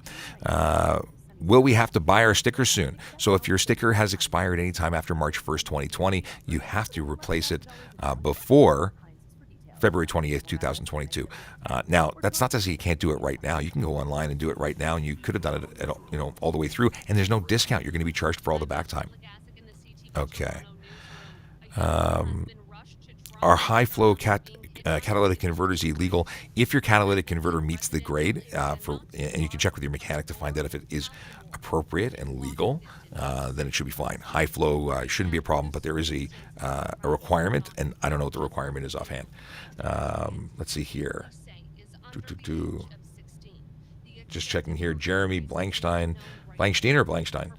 Will we have to buy our sticker soon? So if your sticker has expired anytime after March 1st, 2020, you have to replace it before February 28th, 2022. Now, that's not to say you can't do it right now. You can go online and do it right now, and you could have done it all the way through, and there's no discount. You're going to be charged for all the back time. Okay. Are high flow catalytic converter is illegal if your catalytic converter meets the grade and you can check with your mechanic to find out if it is appropriate and legal. Then it should be fine. High flow shouldn't be a problem, but there is a requirement, and I don't know what the requirement is offhand. Let's see here. Just checking here. Jeremy Blankstein or Blankstein.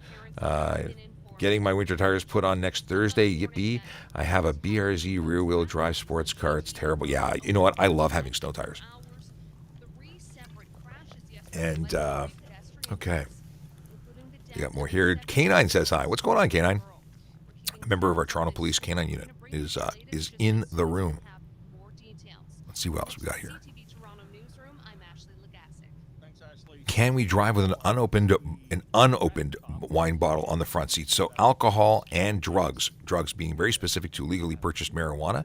Getting my winter tires put on next Thursday. Yippee. I have a BRZ rear-wheel drive sports car. It's terrible. Yeah, you know what? I love having snow tires. And, okay. We got more here. Canine says hi. What's going on, Canine? A member of our Toronto Police Canine Unit is in the room. Let's see what else we got here. Can we drive with an unopened wine bottle on the front seat? So alcohol and drugs being very specific to legally purchased marijuana.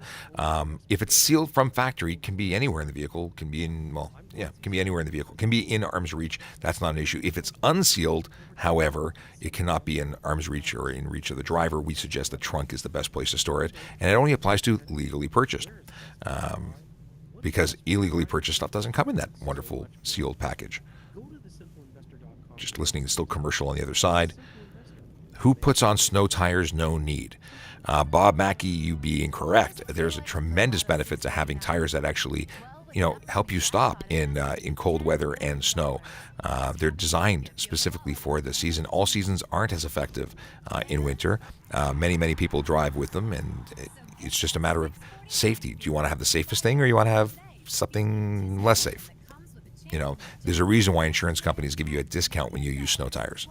If it's sealed from factory, can be anywhere in the vehicle. Can be anywhere in the vehicle. Can be in arm's reach. That's not an issue. If it's unsealed, however, it cannot be in arm's reach or in reach of the driver. We suggest the trunk is the best place to store it, and it only applies to legally purchased. Because illegally purchased stuff doesn't come in that wonderful sealed package. Just listening, still commercial on the other side. Who puts on snow tires? No need. Bob Mackey, you be incorrect. There's a tremendous benefit to having tires that actually, help you stop in cold weather and snow. They're designed specifically for the season. All seasons aren't as effective in winter. Many people drive with them, and it's just a matter of safety. Do you want to have the safest thing, or you want to have something less safe? There's a reason why insurance companies give you a discount when you use snow tires.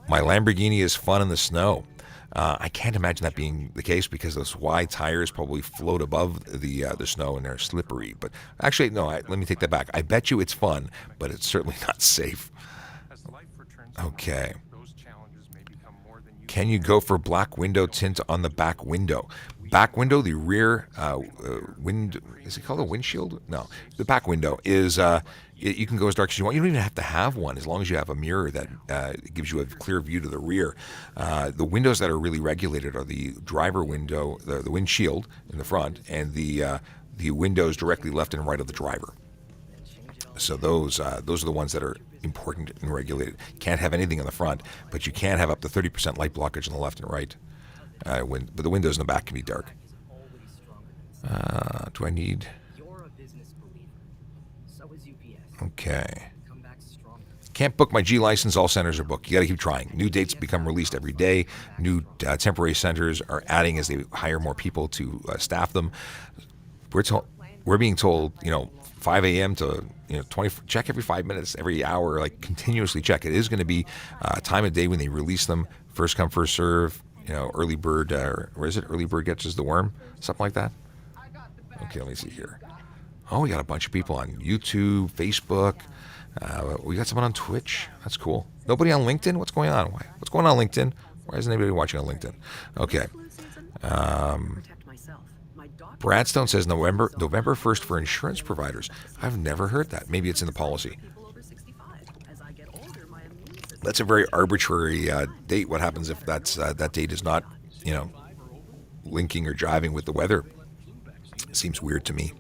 My Lamborghini is fun in the snow. I can't imagine that being the case because those wide tires probably float above the snow and they're slippery. But actually, no, let me take that back. I bet you it's fun, but it's certainly not safe. Okay. Can you go for black window tint on the back window? Back window, the rear is it called a windshield? No, the back window is, you can go as dark as you want. You don't even have to have one as long as you have a mirror that gives you a clear view to the rear. The windows that are really regulated are the driver window, the windshield in the front, and the windows directly left and right of the driver. So those are the ones that are important and regulated. Can't have anything on the front, but you can have up to 30% light blockage on the left and right. But the windows in the back can be dark. Do I need? Okay. Can't book my G license. All centers are booked. You got to keep trying. New dates become released every day. New temporary centers are adding as they hire more people to staff them. We're being told, 5 a.m. to check every 5 minutes, every hour, like continuously check. It is going to be a time of day when they release them. First come, first serve. Early bird, or is it early bird catches the worm? Something like that. Okay, let me see here. Oh, we got a bunch of people on YouTube, Facebook. We got someone on Twitch. That's cool. Nobody on LinkedIn? What's going on? What's going on LinkedIn? Why isn't anybody watching on LinkedIn? Okay. Bradstone says November 1st for insurance providers. I've never heard that. Maybe it's in the policy. That's a very arbitrary date. What happens if that date is not, linking or jiving with the weather? Seems weird to me.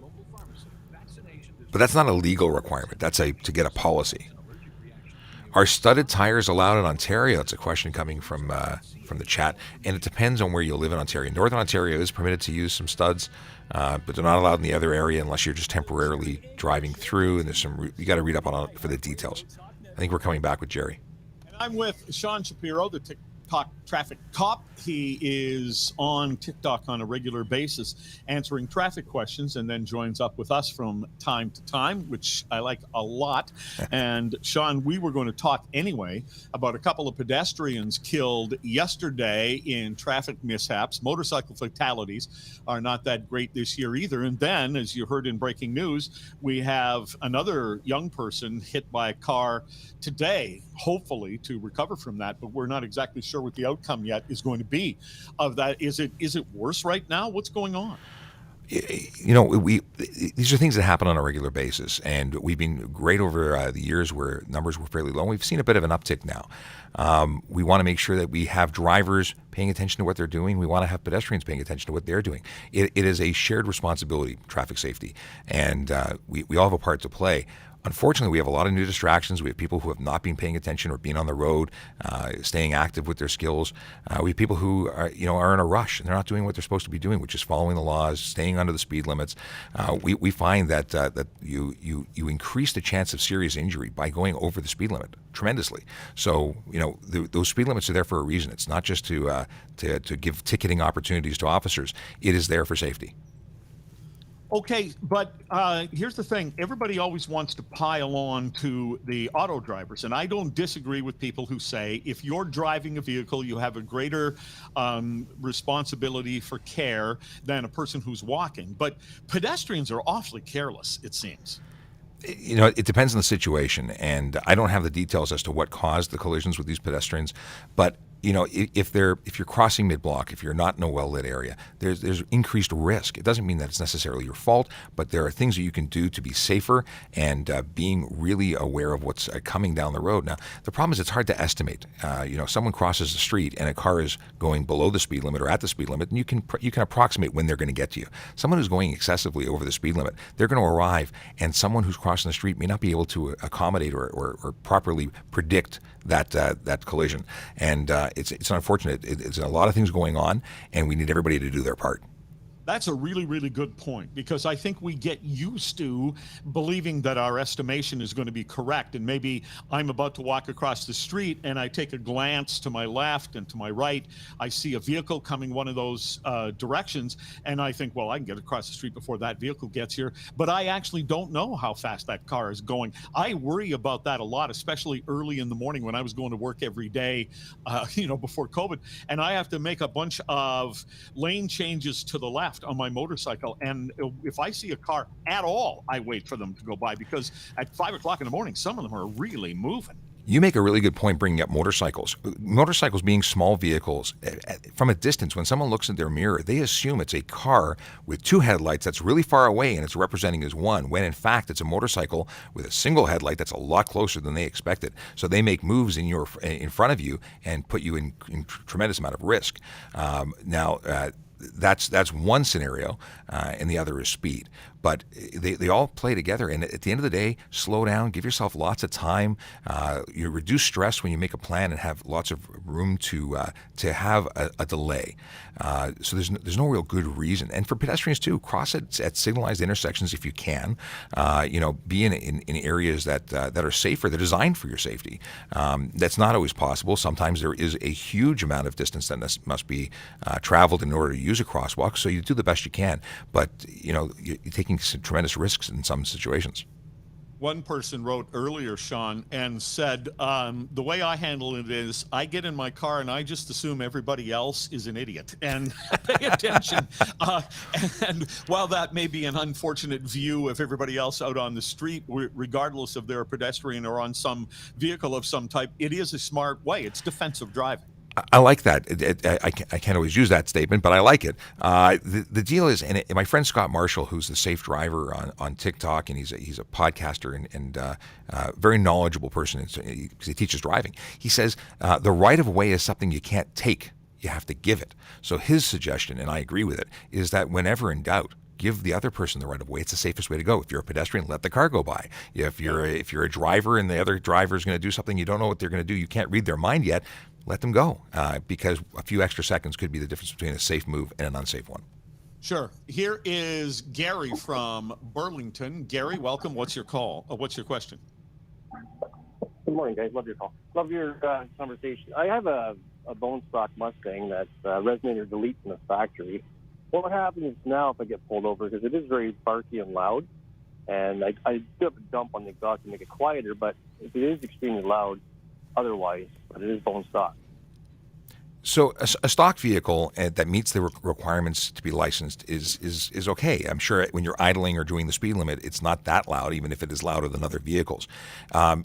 But that's not a legal requirement. That's to get a policy. Are studded tires allowed in Ontario? It's a question coming from the chat, and it depends on where you live in Ontario. Northern Ontario is permitted to use some studs, but they're not allowed in the other area unless you're just temporarily driving through. And there's you got to read up on it for the details. I think we're coming back with Jerry. I'm with Sean Shapiro, the TikTok traffic cop. He is on TikTok on a regular basis answering traffic questions and then joins up with us from time to time, which I like a lot. And Sean, we were going to talk anyway about a couple of pedestrians killed yesterday in traffic mishaps. Motorcycle fatalities are not that great this year either. And then, as you heard in breaking news, we have another young person hit by a car today, hopefully to recover from that, but we're not exactly sure what the outcome yet is going to be of that. Is it worse right now? What's going on? These are things that happen on a regular basis, and we've been great over the years where numbers were fairly low. We've seen a bit of an uptick now. We want to make sure that we have drivers paying attention to what they're doing. We want to have pedestrians paying attention to what they're doing. It is a shared responsibility, traffic safety, and we all have a part to play. Unfortunately, we have a lot of new distractions. We have people who have not been paying attention or being on the road, staying active with their skills. We have people who are in a rush and they're not doing what they're supposed to be doing, which is following the laws, staying under the speed limits. We find that you increase the chance of serious injury by going over the speed limit tremendously. So those speed limits are there for a reason. It's not just to give ticketing opportunities to officers. It is there for safety. Okay, but here's the thing. Everybody always wants to pile on to the auto drivers, and I don't disagree with people who say if you're driving a vehicle, you have a greater responsibility for care than a person who's walking. But pedestrians are awfully careless, it seems. It depends on the situation, and I don't have the details as to what caused the collisions with these pedestrians, but if you're crossing mid-block, if you're not in a well-lit area, there's increased risk. It doesn't mean that it's necessarily your fault, but there are things that you can do to be safer and being really aware of what's coming down the road. Now, the problem is it's hard to estimate. Someone crosses the street and a car is going below the speed limit or at the speed limit, and you can approximate when they're going to get to you. Someone who's going excessively over the speed limit, they're going to arrive, and someone who's crossing the street may not be able to accommodate or properly predict that collision. And it's unfortunate. It's a lot of things going on, and we need everybody to do their part. That's a really, really good point, because I think we get used to believing that our estimation is going to be correct. And maybe I'm about to walk across the street and I take a glance to my left and to my right. I see a vehicle coming one of those directions, and I think, well, I can get across the street before that vehicle gets here. But I actually don't know how fast that car is going. I worry about that a lot, especially early in the morning when I was going to work every day, before COVID. And I have to make a bunch of lane changes to the left on my motorcycle, and if I see a car at all, I wait for them to go by, because at 5 o'clock in the morning, some of them are really moving. You make a really good point bringing up motorcycles. Motorcycles being small vehicles, from a distance, when someone looks in their mirror, they assume it's a car with two headlights that's really far away and it's representing as one, when in fact it's a motorcycle with a single headlight that's a lot closer than they expected. So they make moves in front of you and put you in tremendous amount of risk. That's one scenario, and the other is speed. But they all play together, and at the end of the day, slow down, give yourself lots of time. You reduce stress when you make a plan and have lots of room to have a delay. So there's no real good reason. And for pedestrians too, cross at signalized intersections if you can. Be in areas that are safer. They're designed for your safety. That's not always possible. Sometimes there is a huge amount of distance that must be traveled in order to use a crosswalk. So you do the best you can, but you're taking some tremendous risks in some situations. One person wrote earlier, Sean, and said, the way I handle it is I get in my car and I just assume everybody else is an idiot and pay attention. And while that may be an unfortunate view of everybody else out on the street, regardless if they're a pedestrian or on some vehicle of some type, it is a smart way. It's defensive driving. I like that. I can't always use that statement, but I like it. The deal is, and my friend Scott Marshall, who's the safe driver on TikTok, and he's a podcaster and very knowledgeable person because he teaches driving. He says the right of way is something you can't take; you have to give it. So his suggestion, and I agree with it, is that whenever in doubt, give the other person the right of way. It's the safest way to go. If you're a pedestrian, let the car go by. If you're a driver and the other driver is going to do something, you don't know what they're going to do, you can't read their mind yet, let them go, because a few extra seconds could be the difference between a safe move and an unsafe one. Sure. Here is Gary from Burlington. Gary, welcome. What's your call? What's your question? Good morning, guys. Love your call. Love your conversation. I have a bone stock Mustang that's resonator delete from the factory. What happens now if I get pulled over? Because it is very barky and loud, and I do have to dump on the exhaust to make it quieter, but it is extremely loud otherwise, but it is bone stock. So a stock vehicle that meets the requirements to be licensed is okay. I'm sure when you're idling or doing the speed limit, it's not that loud, even if it is louder than other vehicles.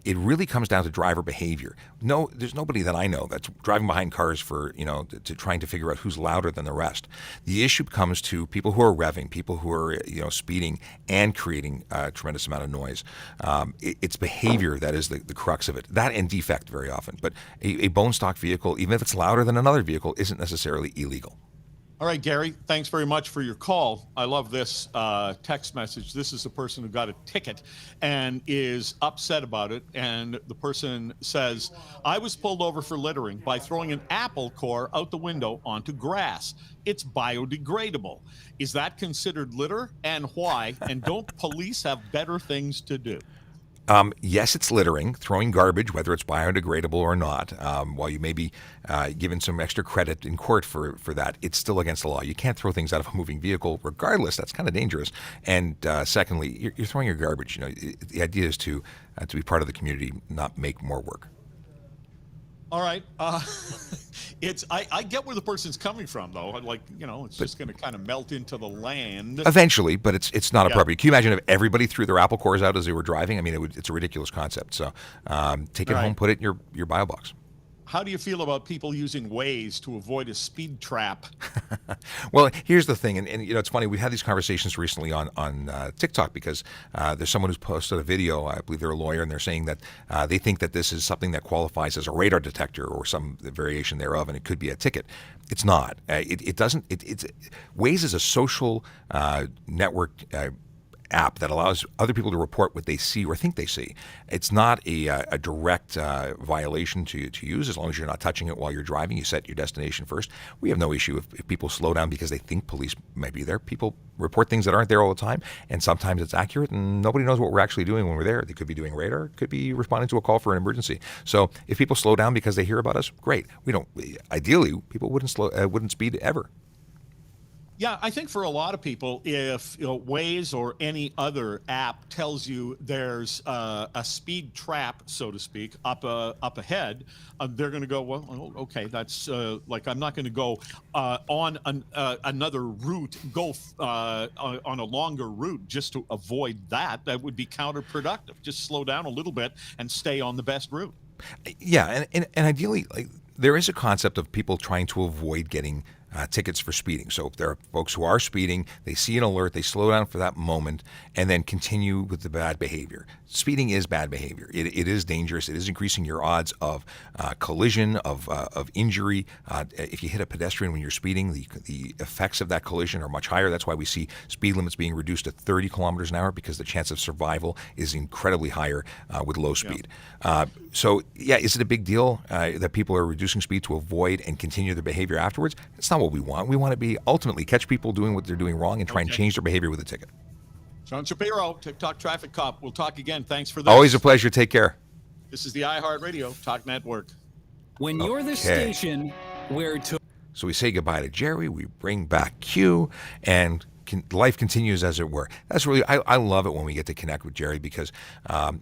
It really comes down to driver behavior. No, there's nobody that I know that's driving behind cars for to trying to figure out who's louder than the rest. The issue comes to people who are revving, people who are speeding and creating a tremendous amount of noise. It's behavior that is the crux of it. That and defect very often. But a bone stock vehicle, even if it's louder than another vehicle, isn't necessarily illegal. All right, Gary, thanks very much for your call. I love this text message. This is a person who got a ticket and is upset about it. And the person says, I was pulled over for littering by throwing an apple core out the window onto grass. It's biodegradable. Is that considered litter, and why? And don't police have better things to do? Yes, it's littering, throwing garbage, whether it's biodegradable or not. While you may be given some extra credit in court for that, it's still against the law. You can't throw things out of a moving vehicle regardless. That's kind of dangerous. And secondly, you're throwing your garbage. The idea is to be part of the community, not make more work. All right. I get where the person's coming from, though. It's just going to kind of melt into the land. Eventually, but it's not appropriate. Can you imagine if everybody threw their apple cores out as they were driving? I mean, it's a ridiculous concept. So take it home, put it in your bio box. How do you feel about people using Waze to avoid a speed trap? Well, here's the thing, and it's funny. We've had these conversations recently on TikTok because there's someone who's posted a video. I believe they're a lawyer, and they're saying that they think that this is something that qualifies as a radar detector or some variation thereof, and it could be a ticket. It's not. It doesn't. Waze is a social network app that allows other people to report what they see or think they see. It's not a direct violation to use as long as you're not touching it while you're driving. You set your destination first. We have no issue if people slow down because they think police might be there. People report things that aren't there all the time, and sometimes it's accurate, and nobody knows what we're actually doing when we're there. They could be doing radar, could be responding to a call for an emergency. So if people slow down because they hear about us, great. We don't. Ideally, people wouldn't speed ever. Yeah, I think for a lot of people, if Waze or any other app tells you there's a speed trap, so to speak, up ahead, they're going to go, well, okay, that's I'm not going to go on another route, go on a longer route just to avoid that. That would be counterproductive. Just slow down a little bit and stay on the best route. Yeah, and ideally, there is a concept of people trying to avoid getting tickets for speeding. So if there are folks who are speeding, they see an alert, they slow down for that moment, and then continue with the bad behavior. Speeding is bad behavior. It is dangerous. It is increasing your odds of collision, of injury. If you hit a pedestrian when you're speeding, the effects of that collision are much higher. That's why we see speed limits being reduced to 30 kilometers an hour, because the chance of survival is incredibly higher with low speed. So, is it a big deal that people are reducing speed to avoid and continue their behavior afterwards? It's not what we want. We want to be ultimately catch people doing what they're doing wrong and try and change their behavior with a ticket. Sean Shapiro, TikTok Traffic Cop. We'll talk again. Thanks for this. Always a pleasure. Take care. This is the iHeartRadio Talk Network. When you're the station where to... So we say goodbye to Jerry. We bring back Q, and life continues as it were. That's really, I love it when we get to connect with Jerry because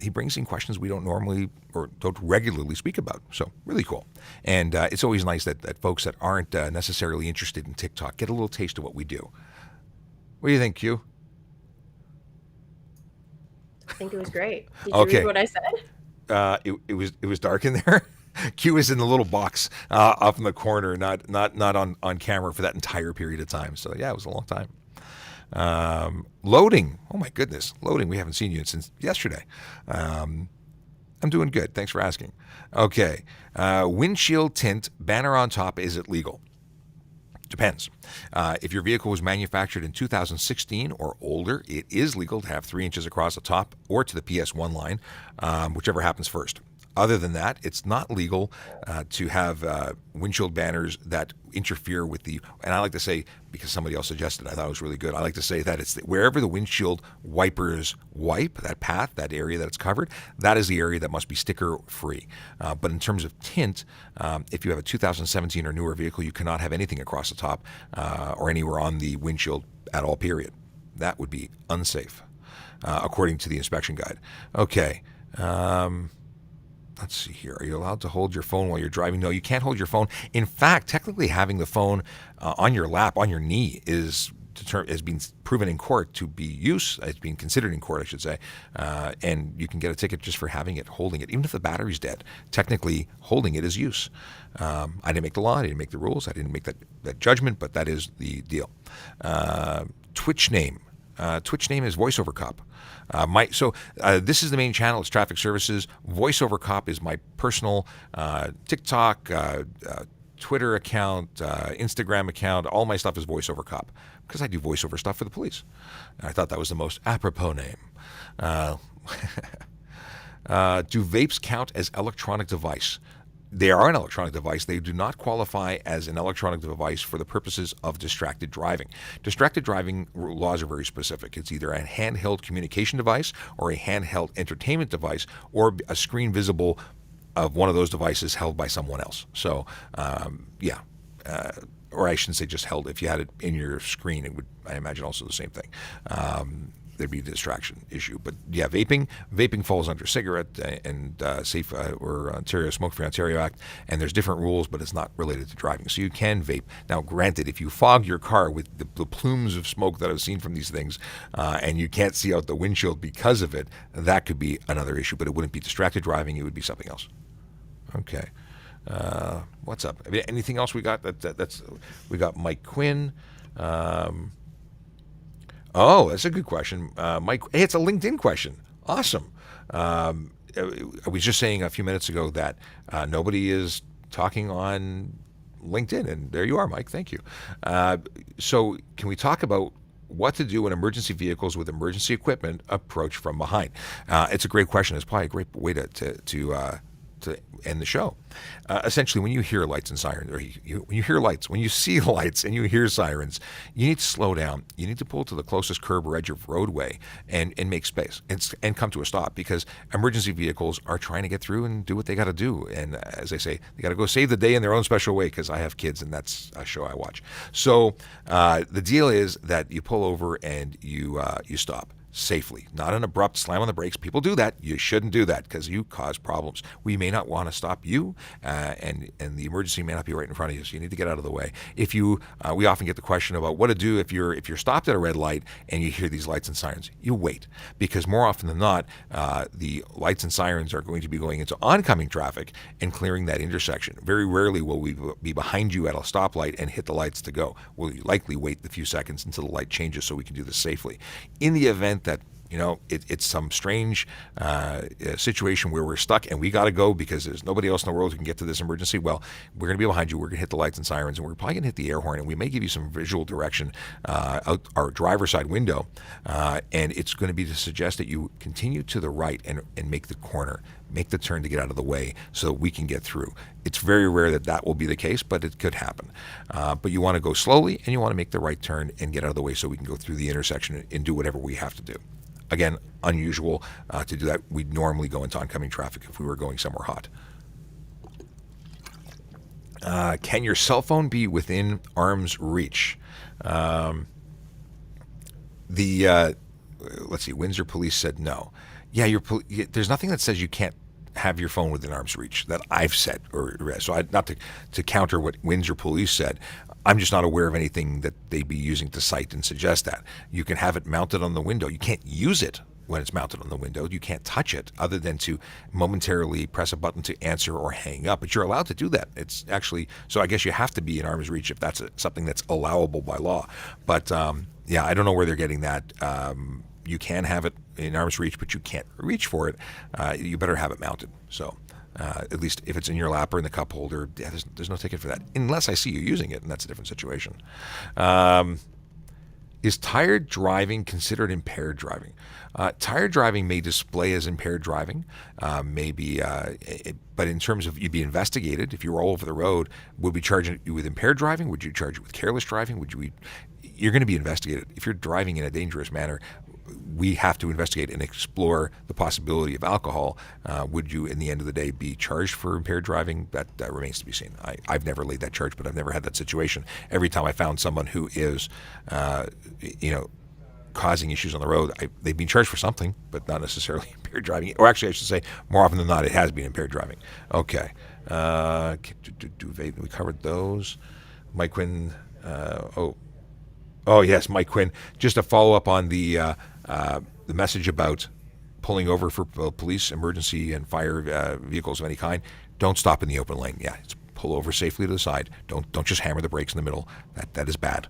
he brings in questions we don't normally or don't regularly speak about. So really cool. And it's always nice that folks that aren't necessarily interested in TikTok get a little taste of what we do. What do you think, Q? I think it was great. Did you read what I said? It was dark in there. Q is in the little box up in the corner, not on camera for that entire period of time. So yeah, it was a long time. Loading. Oh my goodness, loading. We haven't seen you since yesterday. I'm doing good. Thanks for asking. Okay. Windshield tint banner on top. Is it legal? Depends. If your vehicle was manufactured in 2016 or older, it is legal to have 3 inches across the top or to the PS1 line, whichever happens first. Other than that, it's not legal to have windshield banners that interfere with and I like to say, because somebody else suggested, I thought it was really good, I like to say that it's wherever the windshield wipers wipe, that path, that area that it's covered, that is the area that must be sticker free. But in terms of tint, if you have a 2017 or newer vehicle, you cannot have anything across the top or anywhere on the windshield at all, period. That would be unsafe, according to the inspection guide. Okay. let's see here. Are you allowed to hold your phone while you're driving? No, you can't hold your phone. In fact, technically having the phone on your lap, on your knee, has been proven in court to be use. It's been considered in court, I should say. And you can get a ticket just for having it, holding it. Even if the battery's dead, technically holding it is use. I didn't make the law. I didn't make the rules. I didn't make that judgment, but that is the deal. Twitch name. Twitch name is VoiceOver Cop. This is the main channel. It's Traffic Services. VoiceOver Cop is my personal TikTok, Twitter account, Instagram account. All my stuff is VoiceOver Cop because I do voiceover stuff for the police. I thought that was the most apropos name. Do vapes count as electronic device? They are an electronic device. They do not qualify as an electronic device for the purposes of distracted driving. Distracted driving laws are very specific. It's either a handheld communication device or a handheld entertainment device or a screen visible of one of those devices held by someone else. So, or I shouldn't say just held. If you had it in your screen, it would, I imagine, also the same thing. There'd be a distraction issue. But yeah, vaping falls under cigarette and safe or Ontario Smoke-Free Ontario Act, and there's different rules, but it's not related to driving. So you can vape. Now, granted, if you fog your car with the plumes of smoke that I've seen from these things, and you can't see out the windshield because of it, that could be another issue. But it wouldn't be distracted driving. It would be something else. Okay. What's up? Anything else we got? We got Mike Quinn. Oh, that's a good question. Mike, hey, it's a LinkedIn question. Awesome. I was just saying a few minutes ago that nobody is talking on LinkedIn, and there you are, Mike. Thank you. So can we talk about what to do when emergency vehicles with emergency equipment approach from behind? It's a great question. It's probably a great way to end the show. Essentially, when you hear lights and sirens, or when you hear lights, when you see lights and you hear sirens, you need to slow down. You need to pull to the closest curb or edge of roadway and make space and come to a stop, because emergency vehicles are trying to get through and do what they got to do. And as they say, they got to go save the day in their own special way, because I have kids and that's a show I watch. So the deal is that you pull over and you stop safely, not an abrupt slam on the brakes. People do that. You shouldn't do that because you cause problems. We may not want to stop you, and the emergency may not be right in front of you, so you need to get out of the way. If you, we often get the question about what to do if you're stopped at a red light and you hear these lights and sirens. You wait, because more often than not, the lights and sirens are going to be going into oncoming traffic and clearing that intersection. Very rarely will we be behind you at a stoplight and hit the lights to go. We'll likely wait the few seconds until the light changes so we can do this safely. In the event that it's some strange situation where we're stuck and we got to go because there's nobody else in the world who can get to this emergency, well, we're going to be behind you. We're going to hit the lights and sirens, and we're probably going to hit the air horn, and we may give you some visual direction out our driver's side window, and it's going to be to suggest that you continue to the right and make the corner, make the turn to get out of the way so that we can get through. It's very rare that will be the case, but it could happen. But you want to go slowly, and you want to make the right turn and get out of the way so we can go through the intersection and do whatever we have to do. Again, unusual to do that. We'd normally go into oncoming traffic if we were going somewhere hot. Can your cell phone be within arm's reach? Let's see, Windsor Police said no. Yeah, there's nothing that says you can't have your phone within arm's reach that I've said or read. So not to counter what Windsor Police said, I'm just not aware of anything that they'd be using to cite and suggest that. You can have it mounted on the window. You can't use it when it's mounted on the window. You can't touch it other than to momentarily press a button to answer or hang up. But you're allowed to do that. It's actually, so I guess you have to be in arm's reach if that's something that's allowable by law. But yeah, I don't know where they're getting that. You can have it in arm's reach, but you can't reach for it. You better have it mounted. So at least if it's in your lap or in the cup holder, yeah, there's no ticket for that, unless I see you using it, and that's a different situation. Is tired driving considered impaired driving? Tired driving may display as impaired driving, but in terms of you'd be investigated if you were all over the road. Would we charge you with impaired driving? Would you charge you with careless driving? You're going to be investigated if you're driving in a dangerous manner. We have to investigate and explore the possibility of alcohol. Would you, in the end of the day, be charged for impaired driving? That remains to be seen. I've never laid that charge, but I've never had that situation. Every time I found someone who is, causing issues on the road, they've been charged for something, but not necessarily impaired driving. Or actually, I should say, more often than not, it has been impaired driving. Okay. We covered those. Mike Quinn. Oh yes, Mike Quinn. Just a follow up on the message about pulling over for police, emergency, and fire vehicles of any kind. Don't stop in the open lane. Yeah, it's pull over safely to the side. Don't just hammer the brakes in the middle. That is bad.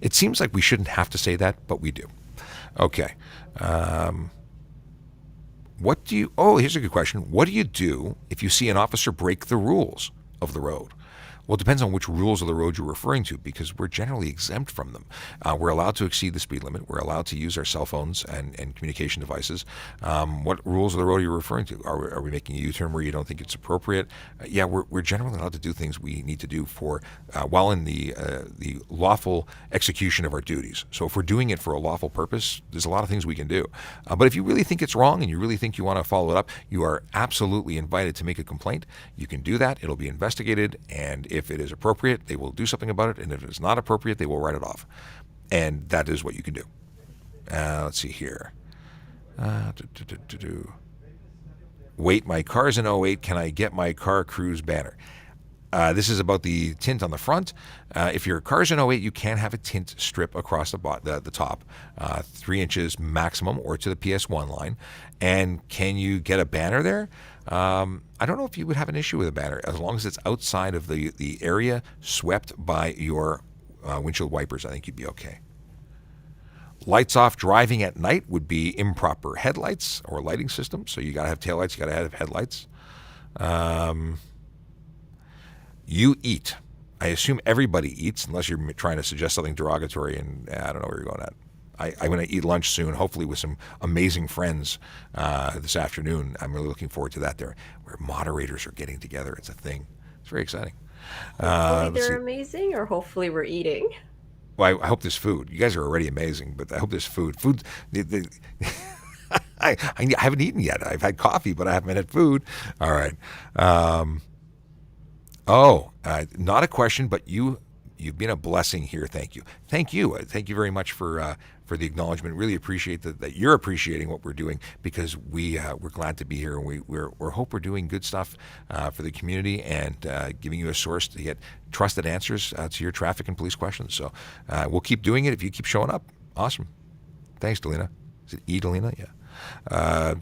It seems like we shouldn't have to say that, but we do. Okay. What do you? Oh, here's a good question. What do you do if you see an officer break the rules of the road? Well, it depends on which rules of the road you're referring to, because we're generally exempt from them. We're allowed to exceed the speed limit. We're allowed to use our cell phones and communication devices. What rules of the road are you referring to? Are we making a U-turn where you don't think it's appropriate? Yeah, we're generally allowed to do things we need to do for while in the lawful execution of our duties. So if we're doing it for a lawful purpose, there's a lot of things we can do. But if you really think it's wrong and you really think you want to follow it up, you are absolutely invited to make a complaint. You can do that. It'll be investigated, and if it is appropriate, they will do something about it, and if it is not appropriate, they will write it off. And that is what you can do. Let's see here. Wait, my car's in 08. Can I get my car cruise banner? This is about the tint on the front. If your car's in 08, you can have a tint strip across the top, 3 inches maximum, or to the PS1 line. And can you get a banner there? I don't know if you would have an issue with a banner, as long as it's outside of the area swept by your windshield wipers. I think you'd be okay. Lights off driving at night would be improper headlights or lighting system. So you got to have taillights, you got to have headlights. You eat. I assume everybody eats, unless you're trying to suggest something derogatory, and I don't know where you're going at. I'm going to eat lunch soon, hopefully with some amazing friends this afternoon. I'm really looking forward to that there, where moderators are getting together. It's a thing. It's very exciting. Hopefully they're amazing, or hopefully we're eating. Well, I hope there's food. You guys are already amazing, but I hope there's food. Food. I haven't eaten yet. I've had coffee, but I haven't had food. All right. Not a question, but you've been a blessing here. Thank you. Thank you very much for the acknowledgement. Really appreciate that you're appreciating what we're doing, because we're glad to be here, and we hope we're doing good stuff for the community, and giving you a source to get trusted answers to your traffic and police questions. So we'll keep doing it if you keep showing up. Awesome. Thanks, Delina. Is it Delina? Yeah.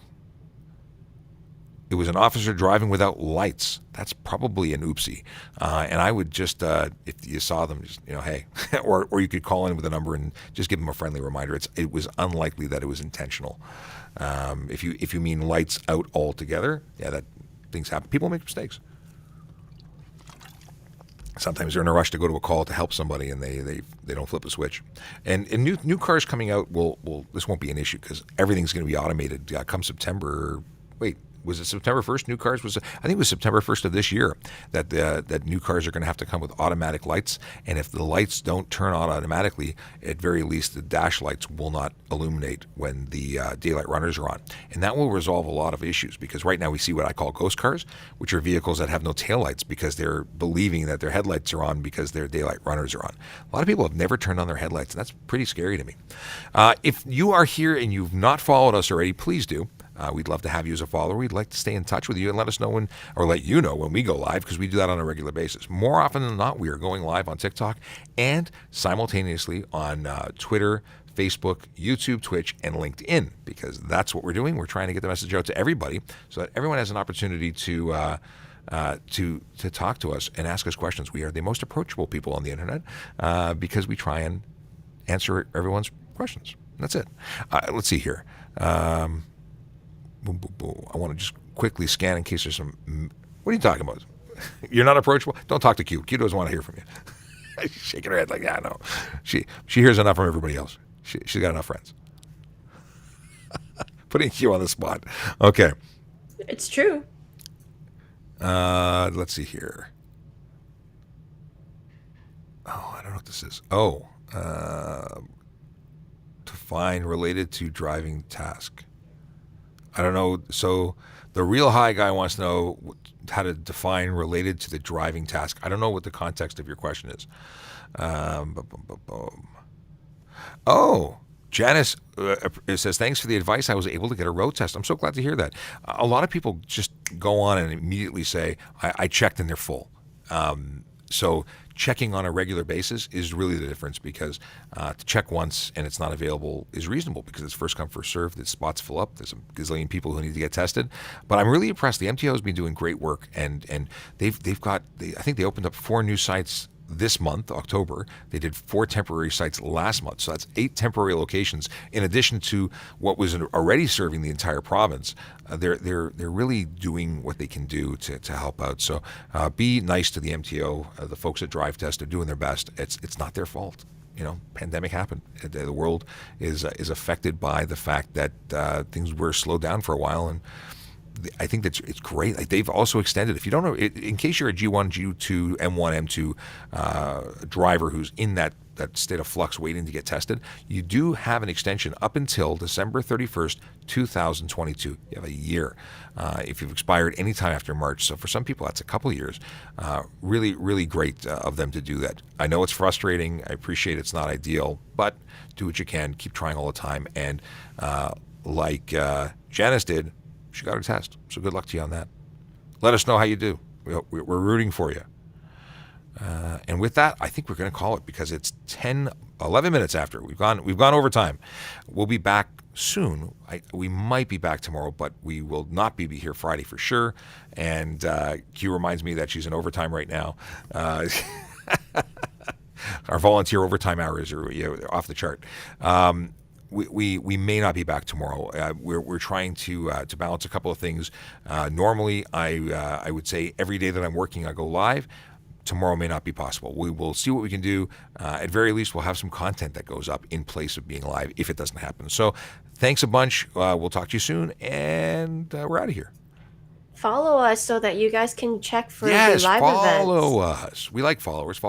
It was an officer driving without lights. That's probably an oopsie. And I would just, if you saw them, just, hey, or you could call in with a number and just give them a friendly reminder. It was unlikely that it was intentional. If you mean lights out altogether, yeah, that things happen. People make mistakes. Sometimes they're in a rush to go to a call to help somebody, and they don't flip a switch. And new cars coming out this won't be an issue, because everything's going to be automated come September. Wait. Was it September 1st? New cars I think it was September 1st of this year that new cars are going to have to come with automatic lights. And if the lights don't turn on automatically, at very least the dash lights will not illuminate when the daylight runners are on. And that will resolve a lot of issues, because right now we see what I call ghost cars, which are vehicles that have no taillights because they're believing that their headlights are on because their daylight runners are on. A lot of people have never turned on their headlights, and that's pretty scary to me. If you are here and you've not followed us already, please do. We'd love to have you as a follower. We'd like to stay in touch with you and let you know when we go live, because we do that on a regular basis. More often than not, we are going live on TikTok and simultaneously on Twitter, Facebook, YouTube, Twitch, and LinkedIn, because that's what we're doing. We're trying to get the message out to everybody so that everyone has an opportunity to talk to us and ask us questions. We are the most approachable people on the internet because we try and answer everyone's questions. That's it. Let's see here. I want to just quickly scan in case there's some. What are you talking about? You're not approachable? Don't talk to Q. Q doesn't want to hear from you. She's shaking her head like, yeah, no. She hears enough from everybody else. She's got enough friends. Putting Q on the spot. Okay. It's true. Let's see here. Oh, I don't know what this is. Oh, to find related to driving task. I don't know. So the real high guy wants to know how to define related to the driving task. I don't know what the context of your question is. Oh, Janice says, thanks for the advice. I was able to get a road test. I'm so glad to hear that. A lot of people just go on and immediately say, I checked and they're full. So checking on a regular basis is really the difference, because to check once and it's not available is reasonable, because it's first come, first served. The spots fill up. There's a gazillion people who need to get tested. But I'm really impressed. The MTO has been doing great work, and they've got, I think they opened up 4 new sites this month, October. They did 4 temporary sites last month. So that's 8 temporary locations in addition to what was already serving the entire province. They're really doing what they can do to help out. So be nice to the MTO, the folks at Drive Test. They're doing their best. It's not their fault. Pandemic happened. The world is affected by the fact that things were slowed down for a while, and I think that's it's great. Like, they've also extended. If you don't know, in case you're a G1, G2, M1, M2 driver who's in that state of flux waiting to get tested, you do have an extension up until December 31st, 2022. You have a year. If you've expired any time after March. So for some people, that's a couple of years. Really, really great of them to do that. I know it's frustrating. I appreciate it's not ideal, but do what you can. Keep trying all the time. And like Janice did, she got her test. So good luck to you on that. Let us know how you do. We're rooting for you. And with that, I think we're going to call it, because it's 11 minutes after. We've gone over time. We'll be back soon. We might be back tomorrow, but we will not be here Friday for sure. And Q reminds me that she's in overtime right now. Our volunteer overtime hours are off the chart. We may not be back tomorrow. We're trying to balance a couple of things. Normally, I would say every day that I'm working, I go live. Tomorrow may not be possible. We will see what we can do. At very least, we'll have some content that goes up in place of being live if it doesn't happen. So thanks a bunch. We'll talk to you soon, and we're out of here. Follow us so that you guys can check for the live events. Yes, follow us. We like followers.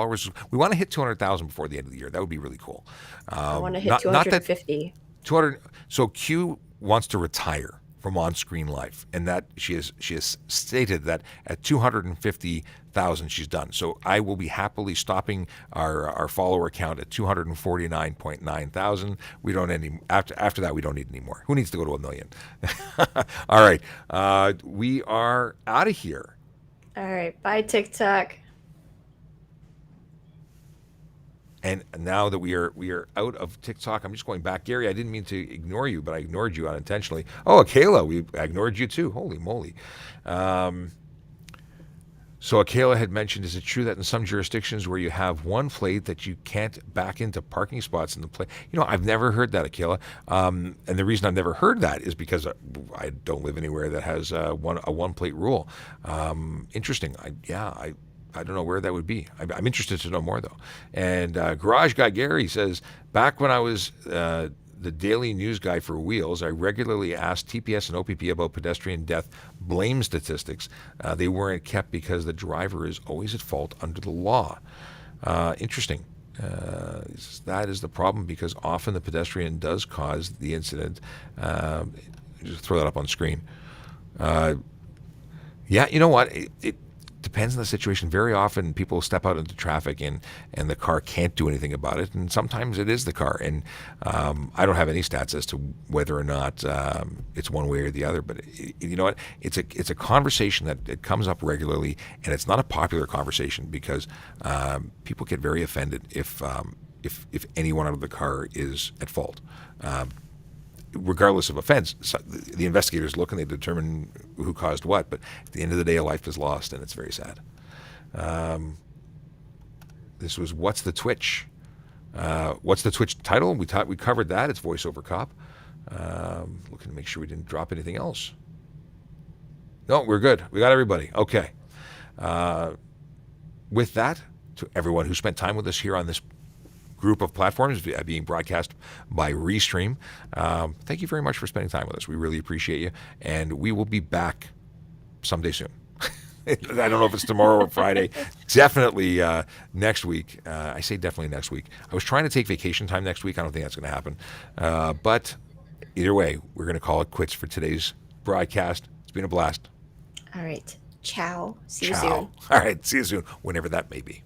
We want to hit 200,000 before the end of the year. That would be really cool. I want to hit 250. 200. So Q wants to retire from on-screen life, and that she has stated that at 250,000 she's done. So I will be happily stopping our follower count at 249.9 thousand. We don't any after that. We don't need any more. Who needs to go to 1 million? All right, we are out of here. All right, bye TikTok. And now that we are out of TikTok, I'm just going back. Gary, I didn't mean to ignore you, but I ignored you unintentionally. Oh, Akela, I ignored you too. Holy moly. So Akela had mentioned, is it true that in some jurisdictions where you have one plate that you can't back into parking spots in the plate? I've never heard that, Akela. And the reason I've never heard that is because I don't live anywhere that has a one plate rule. Interesting. I don't know where that would be. I'm interested to know more, though. And Garage Guy Gary says, back when I was the daily news guy for Wheels, I regularly asked TPS and OPP about pedestrian death blame statistics. They weren't kept because the driver is always at fault under the law. Interesting. That is the problem, because often the pedestrian does cause the incident. Just throw that up on screen. Yeah, you know what? It depends on the situation. Very often people step out into traffic and the car can't do anything about it, and sometimes it is the car. And I don't have any stats as to whether or not it's one way or the other, but you know what? It's a conversation that it comes up regularly, and it's not a popular conversation, because people get very offended if anyone out of the car is at fault. Regardless of offense, the investigators look and they determine who caused what. But at the end of the day, a life is lost, and it's very sad. This was What's the Twitch? What's the Twitch title? We covered that. It's Voiceover Cop. Looking to make sure we didn't drop anything else. No, we're good. We got everybody. Okay. With that, to everyone who spent time with us here on this group of platforms being broadcast by Restream, thank you very much for spending time with us. We really appreciate you, and we will be back someday soon. I don't know if it's tomorrow or Friday. Definitely next week. I say definitely next week. I was trying to take vacation time next week. I don't think that's going to happen. But either way, we're going to call it quits for today's broadcast. It's been a blast. All right. Ciao. See you Ciao. soon. All right. See you soon, whenever that may be.